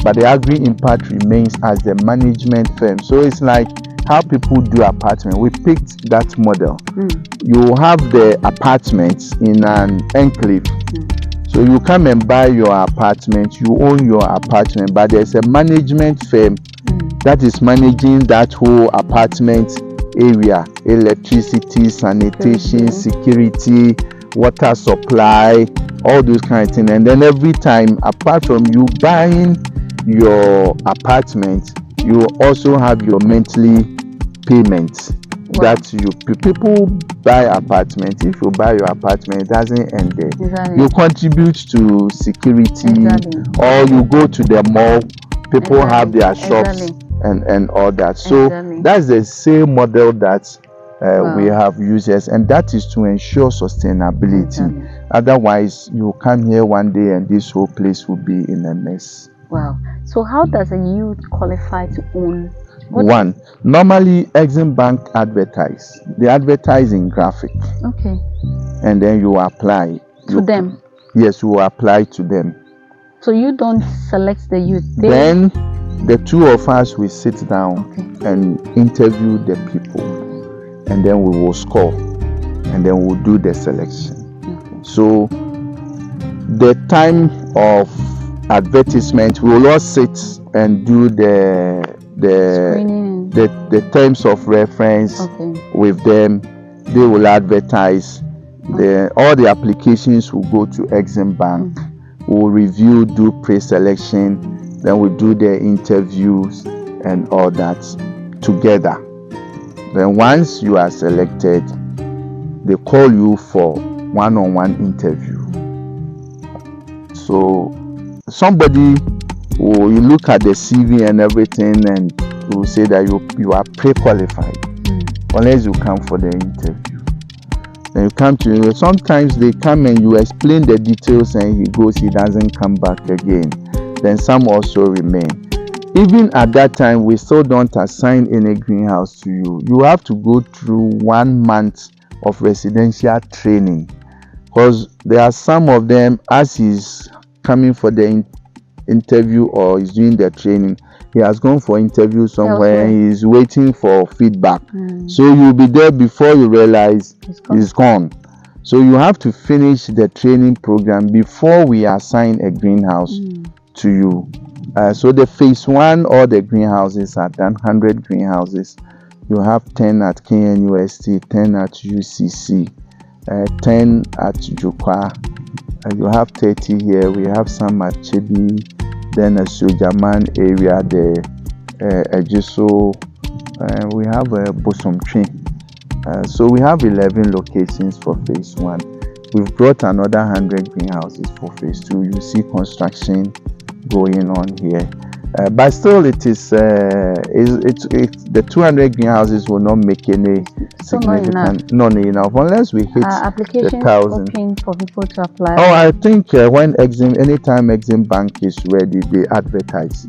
But the Agri Impact remains as the management firm. So it's like how people do apartment. We picked that model. You have the apartments in an enclave. So you come and buy your apartment, you own your apartment, but there's a management firm that is managing that whole apartment area, electricity, sanitation, security, water supply, all those kind of things. And then every time, apart from you buying your apartment, you also have your monthly payments. That people buy apartment. If you buy your apartment, it doesn't end there. Exactly. You contribute to security, or you go to the mall, people have their shops and all that. So that's the same model that We have users, and that is to ensure sustainability. Otherwise, you come here one day and this whole place will be in a mess. Wow. So how does a youth qualify to own? One, normally Exim Bank advertise. They advertise in graphic. Okay. And then you apply. To them? Yes, you apply to them. So you don't select the youth? Then the two of us will sit down and interview the people. And then we will score. And then we'll do the selection. So the time of advertisement, we will all sit and do the terms of reference with them. They will advertise. All the applications will go to Exim Bank. We'll review, do pre-selection, then we do the interviews and all that together. Then once you are selected, they call you for one-on-one interview. So somebody will, you look at the CV and everything, and will say that you are pre-qualified unless you come for the interview. Then you come to, sometimes they come and you explain the details and he goes, he doesn't come back again. Then some also remain. Even at that time, we still don't assign any greenhouse to you. You have to go through 1 month of residential training, because there are some of them, as he's coming for the interview or is doing the training, he has gone for interview somewhere and he's waiting for feedback. So you'll be there before you realize he's gone. So you have to finish the training program before we assign a greenhouse to you. So the phase 1, all the greenhouses are done, 100 greenhouses. You have 10 at KNUST, 10 at UCC, 10 at Jukwa. You have 30 here. We have some at Chibi, then a Sojaman area, the Ejiso. We have a Bosomtri. So we have 11 locations for phase 1. We've brought another 100 greenhouses for phase 2. You see construction going on here. But still, it is the 200 greenhouses will not make any significant, not enough unless we hit the 1,000. Open for people to apply. Oh, I think anytime Exim Bank is ready, they advertise,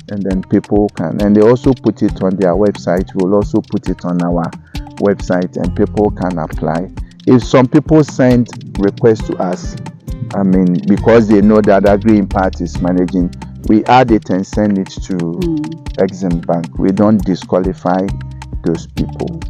and then people can, and they also put it on their website. We'll also put it on our website, and people can apply. If some people send requests to us, I mean, because they know that Agri Impact is managing, we add it and send it to Exim Bank. We don't disqualify those people.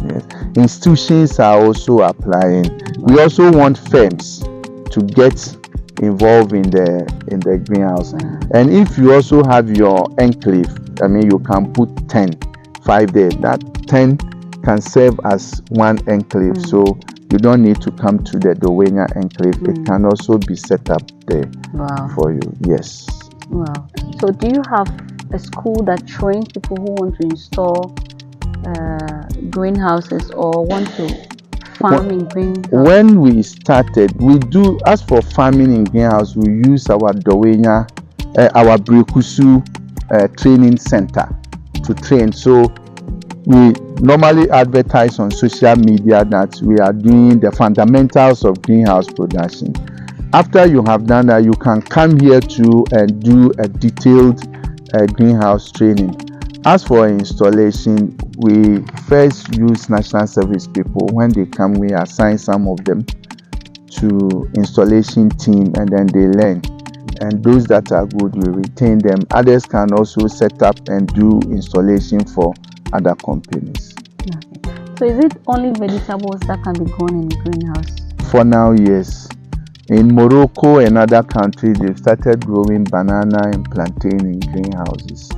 Yes. Institutions are also applying. We also want firms to get involved in the greenhouse. And if you also have your enclave, I mean, you can put 5 there. That 10 can serve as one enclave. So you don't need to come to the Dowenya enclave. It can also be set up there for you. Yes. Wow. So do you have a school that trains people who want to install greenhouses or want to farm in greenhouse? When we started, we do, as for farming in greenhouse, we use our Dowenya, our Brekusu training center to train. So we normally advertise on social media that we are doing the fundamentals of greenhouse production. After you have done that, you can come here too and do a detailed greenhouse training. As for installation, we first use national service people. When they come, we assign some of them to installation team, and then they learn. And those that are good, we retain them. Others can also set up and do installation for other companies. So is it only vegetables that can be grown in the greenhouse? For now, yes. In Morocco and other countries, they've started growing banana and plantain in greenhouses.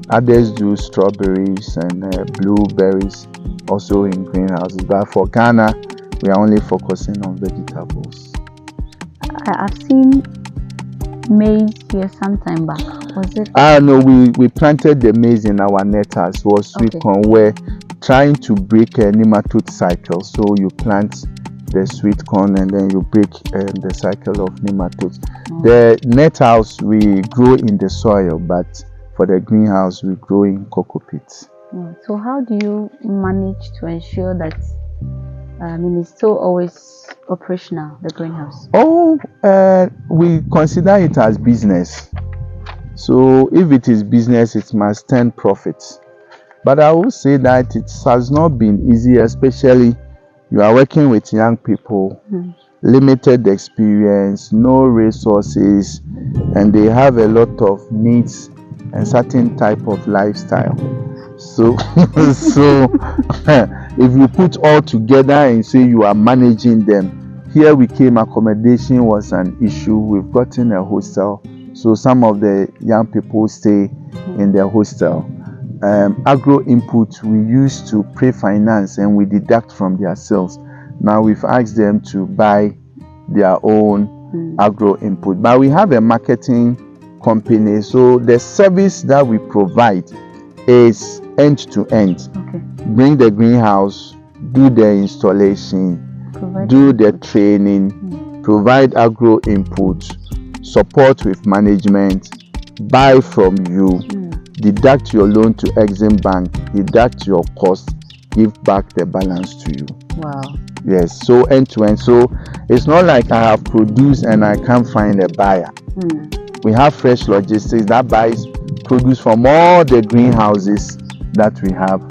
Others do strawberries and blueberries also in greenhouses. But for Ghana, we are only focusing on vegetables. I've seen maize here sometime back. Was it? No, we planted the maize in our net house. Was sweet corn. We're trying to break a nematode cycle. So you plant the sweet corn and then you break the cycle of nematodes. The net house we grow in the soil, but for the greenhouse we grow in cocoa pits. So how do you manage to ensure that it's still always operational, the greenhouse? We consider it as business. So if it is business, it must turn profits. But I will say that it has not been easy, especially you are working with young people, limited experience, no resources, and they have a lot of needs and certain type of lifestyle. So, if you put all together and say you are managing them, here we came, accommodation was an issue. We've gotten a hostel, so some of the young people stay in the hostel. Agro input we used to pre-finance and we deduct from their sales. Now we've asked them to buy their own agro input, but we have a marketing company, so the service that we provide is end to end. Bring the greenhouse, do the installation, do the training, provide agro input, support with management, buy from you, deduct your loan to Exim Bank, deduct your cost, give back the balance to you. Wow. Yes, so end to end. So it's not like I have produced and I can't find a buyer. We have fresh logistics that buys produce from all the greenhouses that we have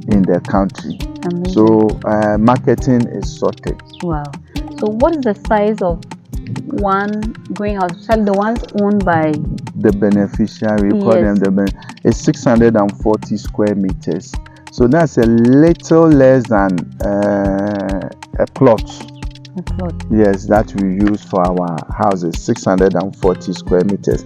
in the country. Amazing. So marketing is sorted. Wow. So what is the size of one greenhouse, especially the ones owned by the beneficiary? We call them it's 640 square meters. So that's a little less than a plot. A plot. Yes, that we use for our houses, 640 square meters.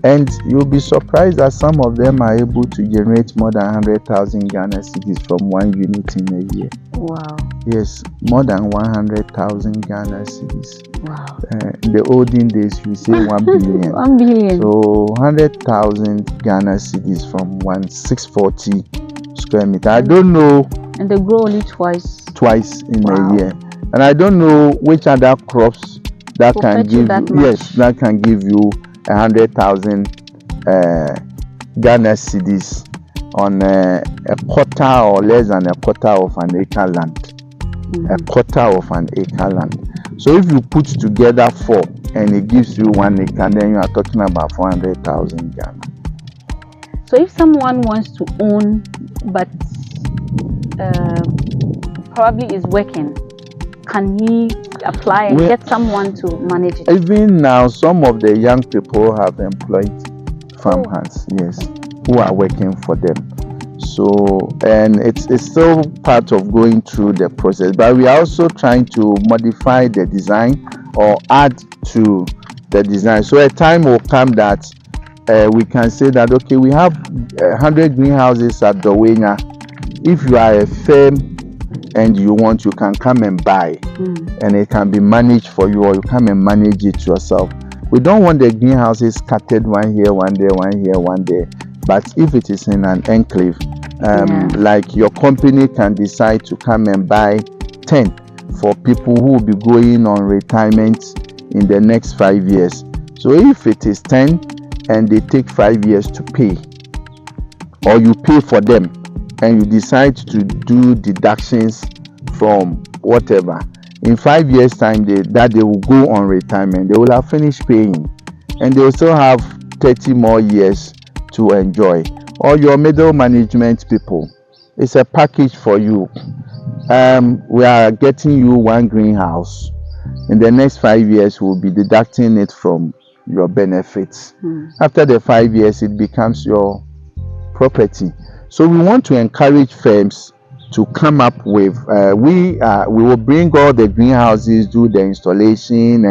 And you'll be surprised that some of them are able to generate more than 100,000 Ghana cedis from one unit in a year. Wow. Yes, more than 100,000 Ghana cedis. Wow. In the olden days, we say 1 billion. 1 billion. So 100,000 Ghana cedis from 640 square meter. I don't know. And they grow only twice. Twice in a year. And I don't know which other crops that can give you. Yes, that can give you 100,000 Ghana cedis on a quarter or less than a quarter of an acre land. A quarter of an acre land. So if you put together 4 and it gives you 1 acre, then you are talking about 400,000 Ghana. So if someone wants to own but probably is working, can he apply and get someone to manage it? Even now, some of the young people have employed farm hands, yes, who are working for them. So, and it's still part of going through the process, but we are also trying to modify the design or add to the design. So a time will come that we can say that, okay, we have 100 greenhouses at Dowenya. If you are a firm and you want, you can come and buy, and it can be managed for you, or you come and manage it yourself. We don't want the greenhouses scattered, one here, one there, one here, one there. But if it is in an enclave, like your company can decide to come and buy 10 for people who will be going on retirement in the next 5 years. So if it is 10 and they take 5 years to pay, or you pay for them and you decide to do deductions from whatever, in 5 years time they will go on retirement, they will have finished paying and they will still have 30 more years to enjoy. Or your middle management people, it's a package for you. We are getting you 1 greenhouse. In the next 5 years, we'll be deducting it from your benefits. After the 5 years, it becomes your property. So we want to encourage firms to come up with, we will bring all the greenhouses, do the installation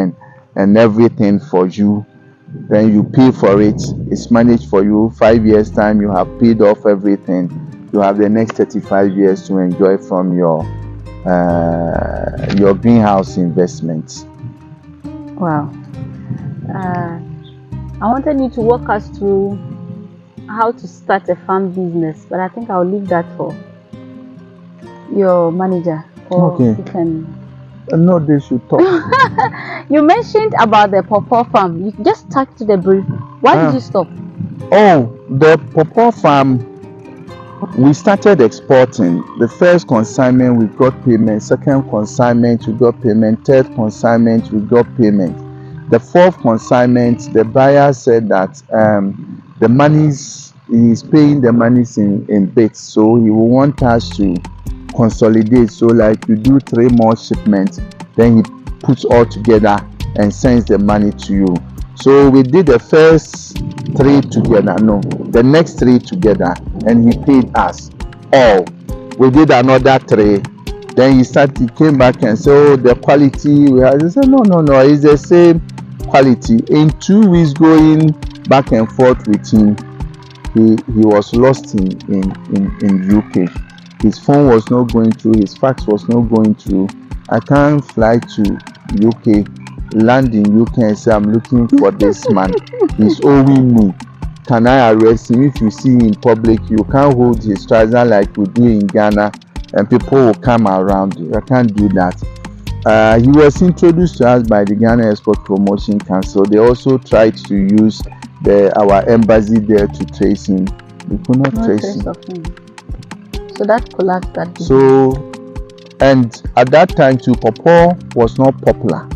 and everything for you. Then you pay for it. It's managed for you. 5 years time, you have paid off everything. You have the next 35 years to enjoy from your greenhouse investments. Wow. I wanted you to walk us through how to start a farm business, but I think I'll leave that for your manager. Or okay. You can. No, they should talk. You mentioned about the pawpaw farm. You just touched the brief. Why did you stop? Oh, the pawpaw farm. We started exporting. The first consignment we got payment, second consignment we got payment, third consignment we got payment. The fourth consignment, the buyer said that the monies, he's paying the monies in bits, so he will want us to consolidate. So like you do 3 more shipments, then he puts all together and sends the money to you. So we did the first 3 together, no, the next 3 together, and he paid us all. We did another 3. Then he came back and said, oh, the quality we had. I said, no, it's the same quality. In 2 weeks going back and forth with him, he was lost in UK. His phone was not going through, his fax was not going through. I can't fly to UK, land in UK and say, I'm looking for this man. He's owing me. Can I arrest him? If you see him in public, you can't hold his trouser like we do in Ghana and people will come around you. I can't do that. He was introduced to us by the Ghana Export Promotion Council. They also tried to use our embassy there to trace him. We could not trace him. So that collapsed that day. So, and at that time too, pawpaw was not popular.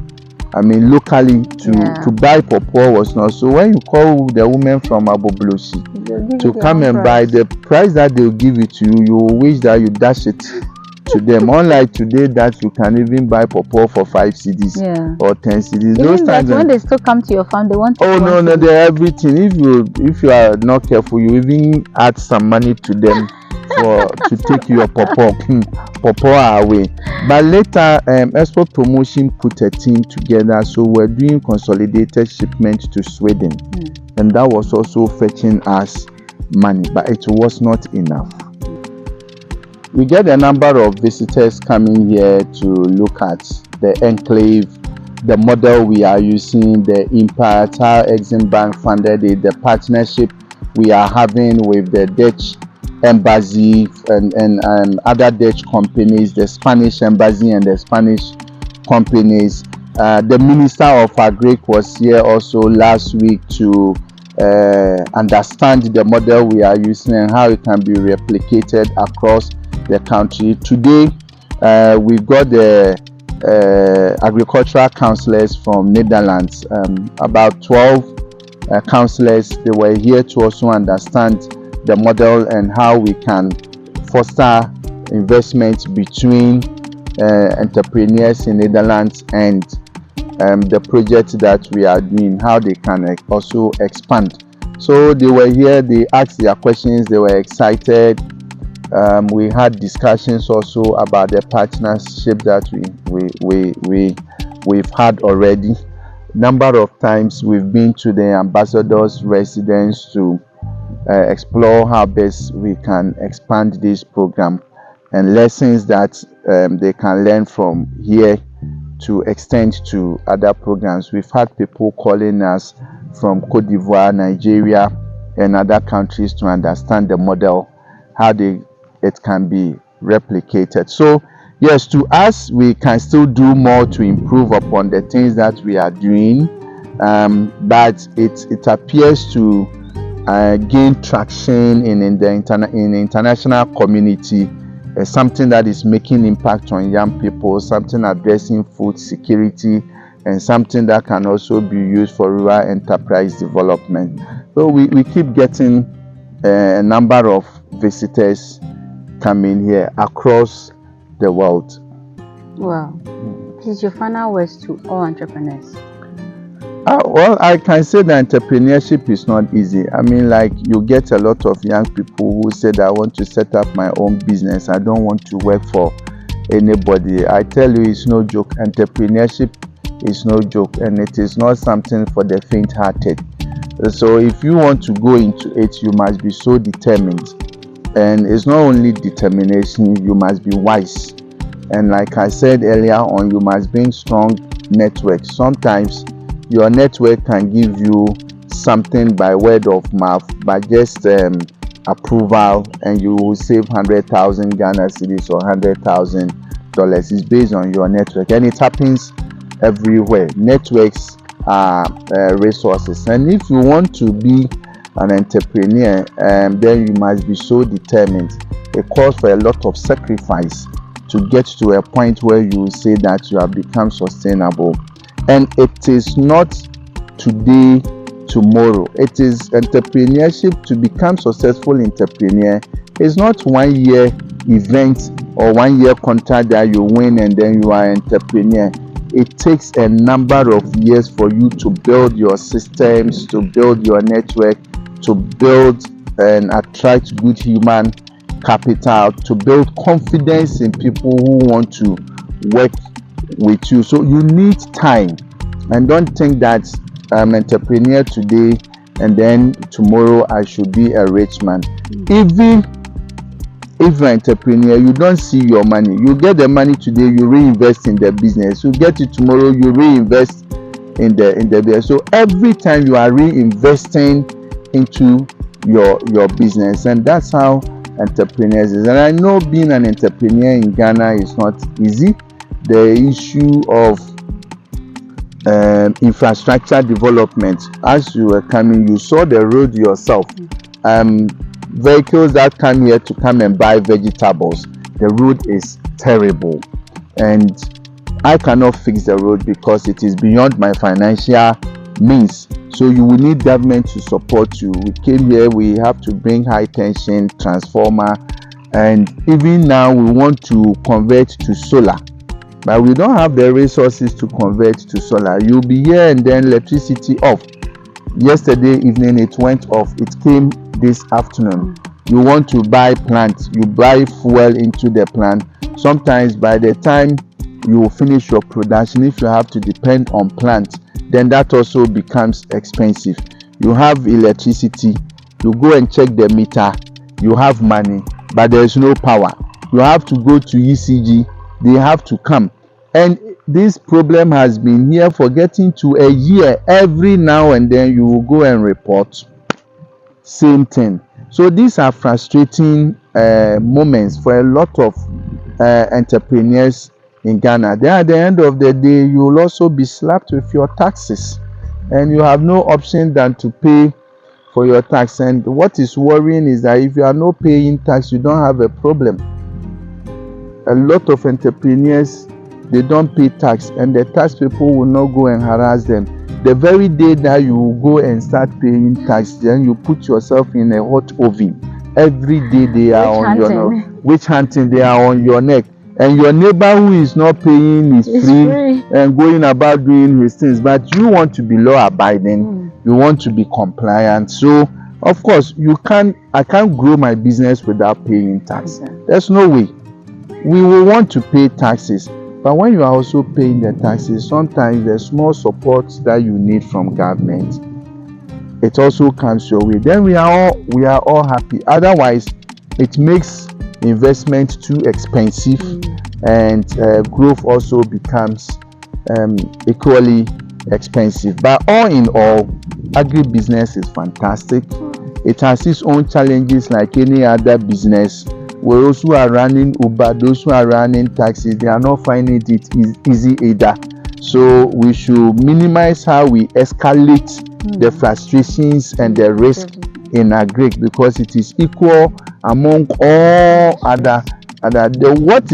I mean, locally to buy pawpaw was not. So when you call the woman from Aboblosi to come and buy, the price that they'll give it to you, you will wish that you dash it to them. Unlike today that you can even buy pawpaw for 5 cedis or 10 cedis. Those times when they still come to your farm, they want they're everything. If you are not careful, you even add some money to them to take your pawpaw away. But later export promotion put a team together, so we're doing consolidated shipment to Sweden, and that was also fetching us money, but it was not enough. We get a number of visitors coming here to look at the enclave, the model we are using, the impact, how Exim Bank funded it, the partnership we are having with the Dutch embassy and other Dutch companies, the Spanish embassy and the Spanish companies. The Minister of Agri was here also last week to understand the model we are using and how it can be replicated across the country. Today, we've got the agricultural councillors from Netherlands, about 12 councillors. They were here to also understand the model and how we can foster investment between entrepreneurs in Netherlands and the project that we are doing, how they can also expand. So they were here, they asked their questions, they were excited. We had discussions also about the partnership that we've had already. Number of times we've been to the ambassador's residence to explore how best we can expand this program and lessons that they can learn from here to extend to other programs. We've had people calling us from Cote d'Ivoire, Nigeria, and other countries to understand the model, how it can be replicated. So yes, to us, we can still do more to improve upon the things that we are doing, but it appears to gain traction in the international community, something that is making impact on young people, something addressing food security, and something that can also be used for rural enterprise development. So we keep getting a number of visitors coming here across the world. Wow. Please, your final words to all entrepreneurs. Well, I can say that entrepreneurship is not easy. I mean, like, you get a lot of young people who said, I want to set up my own business. I don't want to work for anybody. I tell you, it's no joke. Entrepreneurship is no joke, and it is not something for the faint-hearted. So if you want to go into it, you must be so determined. And it's not only determination, you must be wise. And like I said earlier on, you must bring strong networks. Sometimes your network can give you something by word of mouth, by just approval, and you will save 100,000 Ghana cedis or $100,000. It's based on your network, and it happens everywhere. Networks are resources, and if you want to be an entrepreneur, then you must be so determined. It calls for a lot of sacrifice to get to a point where you say that you have become sustainable. And it is not today, tomorrow. It is entrepreneurship. To become successful entrepreneur is not 1 year event or 1 year contract that you win and then you are entrepreneur. It takes a number of years for you to build your systems, to build your network, to build and attract good human capital, to build confidence in people who want to work with you. So you need time, and don't think that I'm an entrepreneur today and then tomorrow I should be a rich man. Even if you're an entrepreneur, you don't see your money. You get the money today, you reinvest in the business. You get it tomorrow, you reinvest in the business. So every time you are reinvesting into your business, and that's how entrepreneurs is. And I know being an entrepreneur in Ghana is not easy. The issue of infrastructure development, as you were coming, you saw the road yourself. Vehicles that come here to come and buy vegetables, the road is terrible, and I cannot fix the road because it is beyond my financial means. So you will need government to support you. We came here, we have to bring high tension transformer, and even now we want to convert to solar, but we don't have the resources to convert to solar. You'll be here and then electricity off. Yesterday evening it went off, it came this afternoon. You want to buy plant, you buy fuel into the plant. Sometimes by the time you finish your production, if you have to depend on plant, then that also becomes expensive. You have electricity, you go and check the meter, you have money, but there is no power. You have to go to ECG, they have to come. And this problem has been here for getting to a year. Every now and then you will go and report same thing. So these are frustrating moments for a lot of entrepreneurs in Ghana. Then at the end of the day, you will also be slapped with your taxes, and you have no option than to pay for your tax. And what is worrying is that if you are not paying tax, you don't have a problem. A lot of entrepreneurs, they don't pay tax, and the tax people will not go and harass them. The very day that you go and start paying tax, then you put yourself in a hot oven. Every day they are on your neck. Witch hunting, they are on your neck. And your neighbor who is not paying is free and going about doing his things. But you want to be law abiding, you want to be compliant. So of course I can't grow my business without paying tax. There's no way. We will want to pay taxes. But when you are also paying the taxes, sometimes the small support that you need from government, it also comes your way. Then we are all happy. Otherwise, it makes investment too expensive, and growth also becomes equally expensive. But all in all, agribusiness is fantastic. It has its own challenges like any other business. Those who are running Uber, those who are running taxis, they are not finding it easy either. So we should minimize how we escalate the frustrations and the risk in agri, because it is equal among all other. What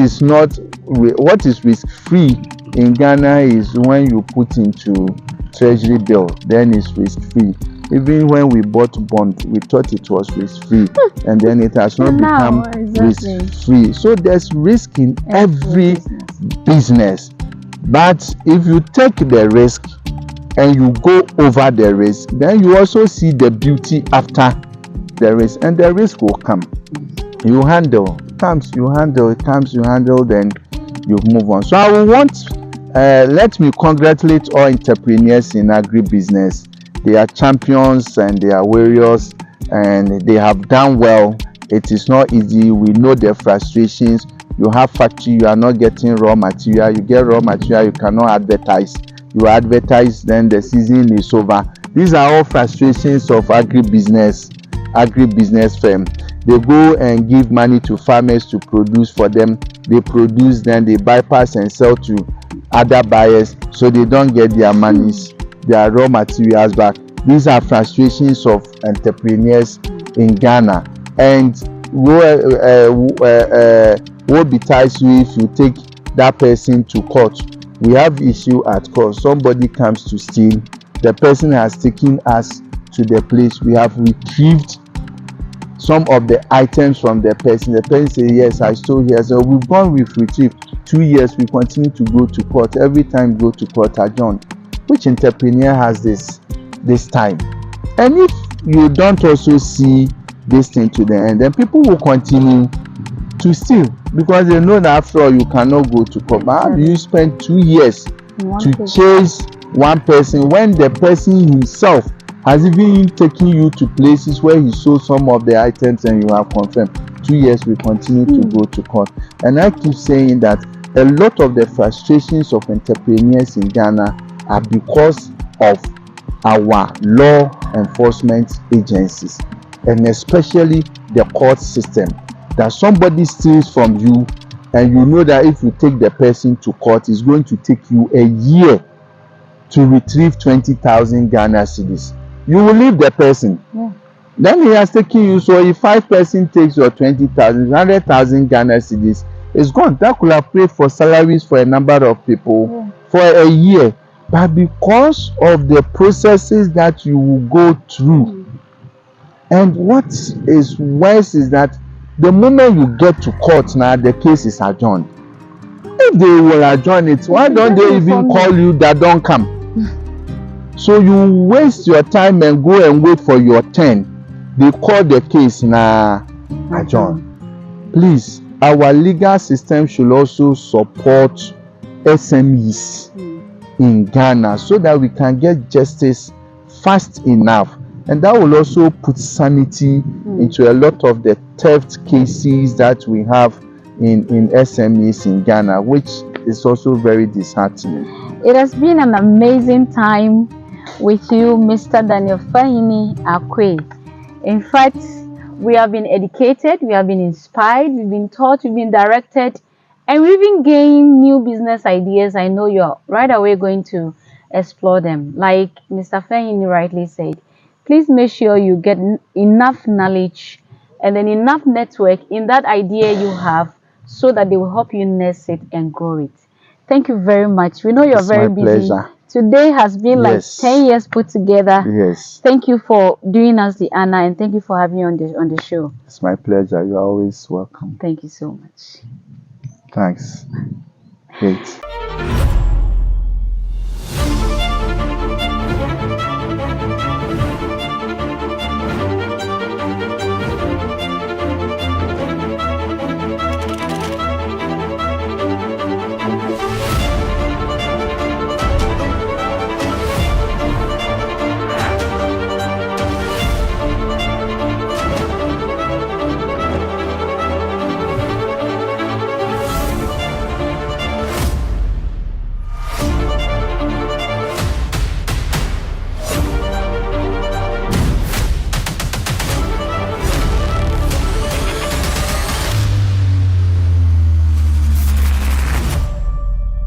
is risk free in Ghana is when you put into treasury bill, then it's risk free. Even when we bought bond, we thought it was risk free, and then it has not become risk free. So there's risk in every business. But if you take the risk and you go over the risk, then you also see the beauty after the risk, and the risk will come. You handle, it comes, you handle, it comes, you handle, then you move on. So I will let me congratulate all entrepreneurs in agribusiness. They are champions and they are warriors, and they have done well. It is not easy. We know their frustrations. You have factory, you are not getting raw material. You get raw material, you cannot advertise. You advertise, then the season is over. These are all frustrations of agribusiness firm. They go and give money to farmers to produce for them. They produce, then they bypass and sell to other buyers, so they don't get their monies, their raw materials back. These are frustrations of entrepreneurs in Ghana. And what betides you if you take that person to court? We have issue at court. Somebody comes to steal. The person has taken us to the place. We have retrieved some of the items from the person. The person say, yes, I stole here. So we've gone, we've retrieved. 2 years, we continue to go to court. Every time go to court adjourned. Which entrepreneur has this time? And if you don't also see this thing to the end, then people will continue to steal, because they know that after all you cannot go to court. But how do you spend 2 years to chase one person when the person himself has even taken you to places where he sold some of the items and you have confirmed? 2 years we continue to go to court. And I keep saying that a lot of the frustrations of entrepreneurs in Ghana are because of our law enforcement agencies, and especially the court system. That somebody steals from you and you know that if you take the person to court, it's going to take you a year to retrieve 20,000 Ghana cedis. You will leave the person. Yeah. Then he has taken you. So if 5 person takes your 20,000, 100,000 Ghana cedis, it's gone. That could have paid for salaries for a number of people for a year. But because of the processes that you will go through, and what is worse is that the moment you get to court now, the case is adjourned. If they will adjourn it, why don't they even call you that don't come? So you waste your time and go and wait for your turn. They call the case now adjourn. Please, our legal system should also support SMEs in Ghana so that we can get justice fast enough. And that will also put sanity into a lot of the theft cases that we have in SMEs in Ghana, which is also very disheartening. It has been an amazing time with you, Mr. Daniel FAHENE ACQUAYE. In fact, we have been educated, we have been inspired, we've been taught, we've been directed, and we've been gained new business ideas. I know you're right away going to explore them. Like Mr. FAHENE rightly said, please make sure you get enough knowledge and then enough network in that idea you have so that they will help you nurse it and grow it. Thank you very much. We know you're very busy. Pleasure. Today has been like 10 years put together. Yes. Thank you for doing us the honor, and thank you for having me on the show. It's my pleasure. You're always welcome. Thank you so much. Thanks. Great.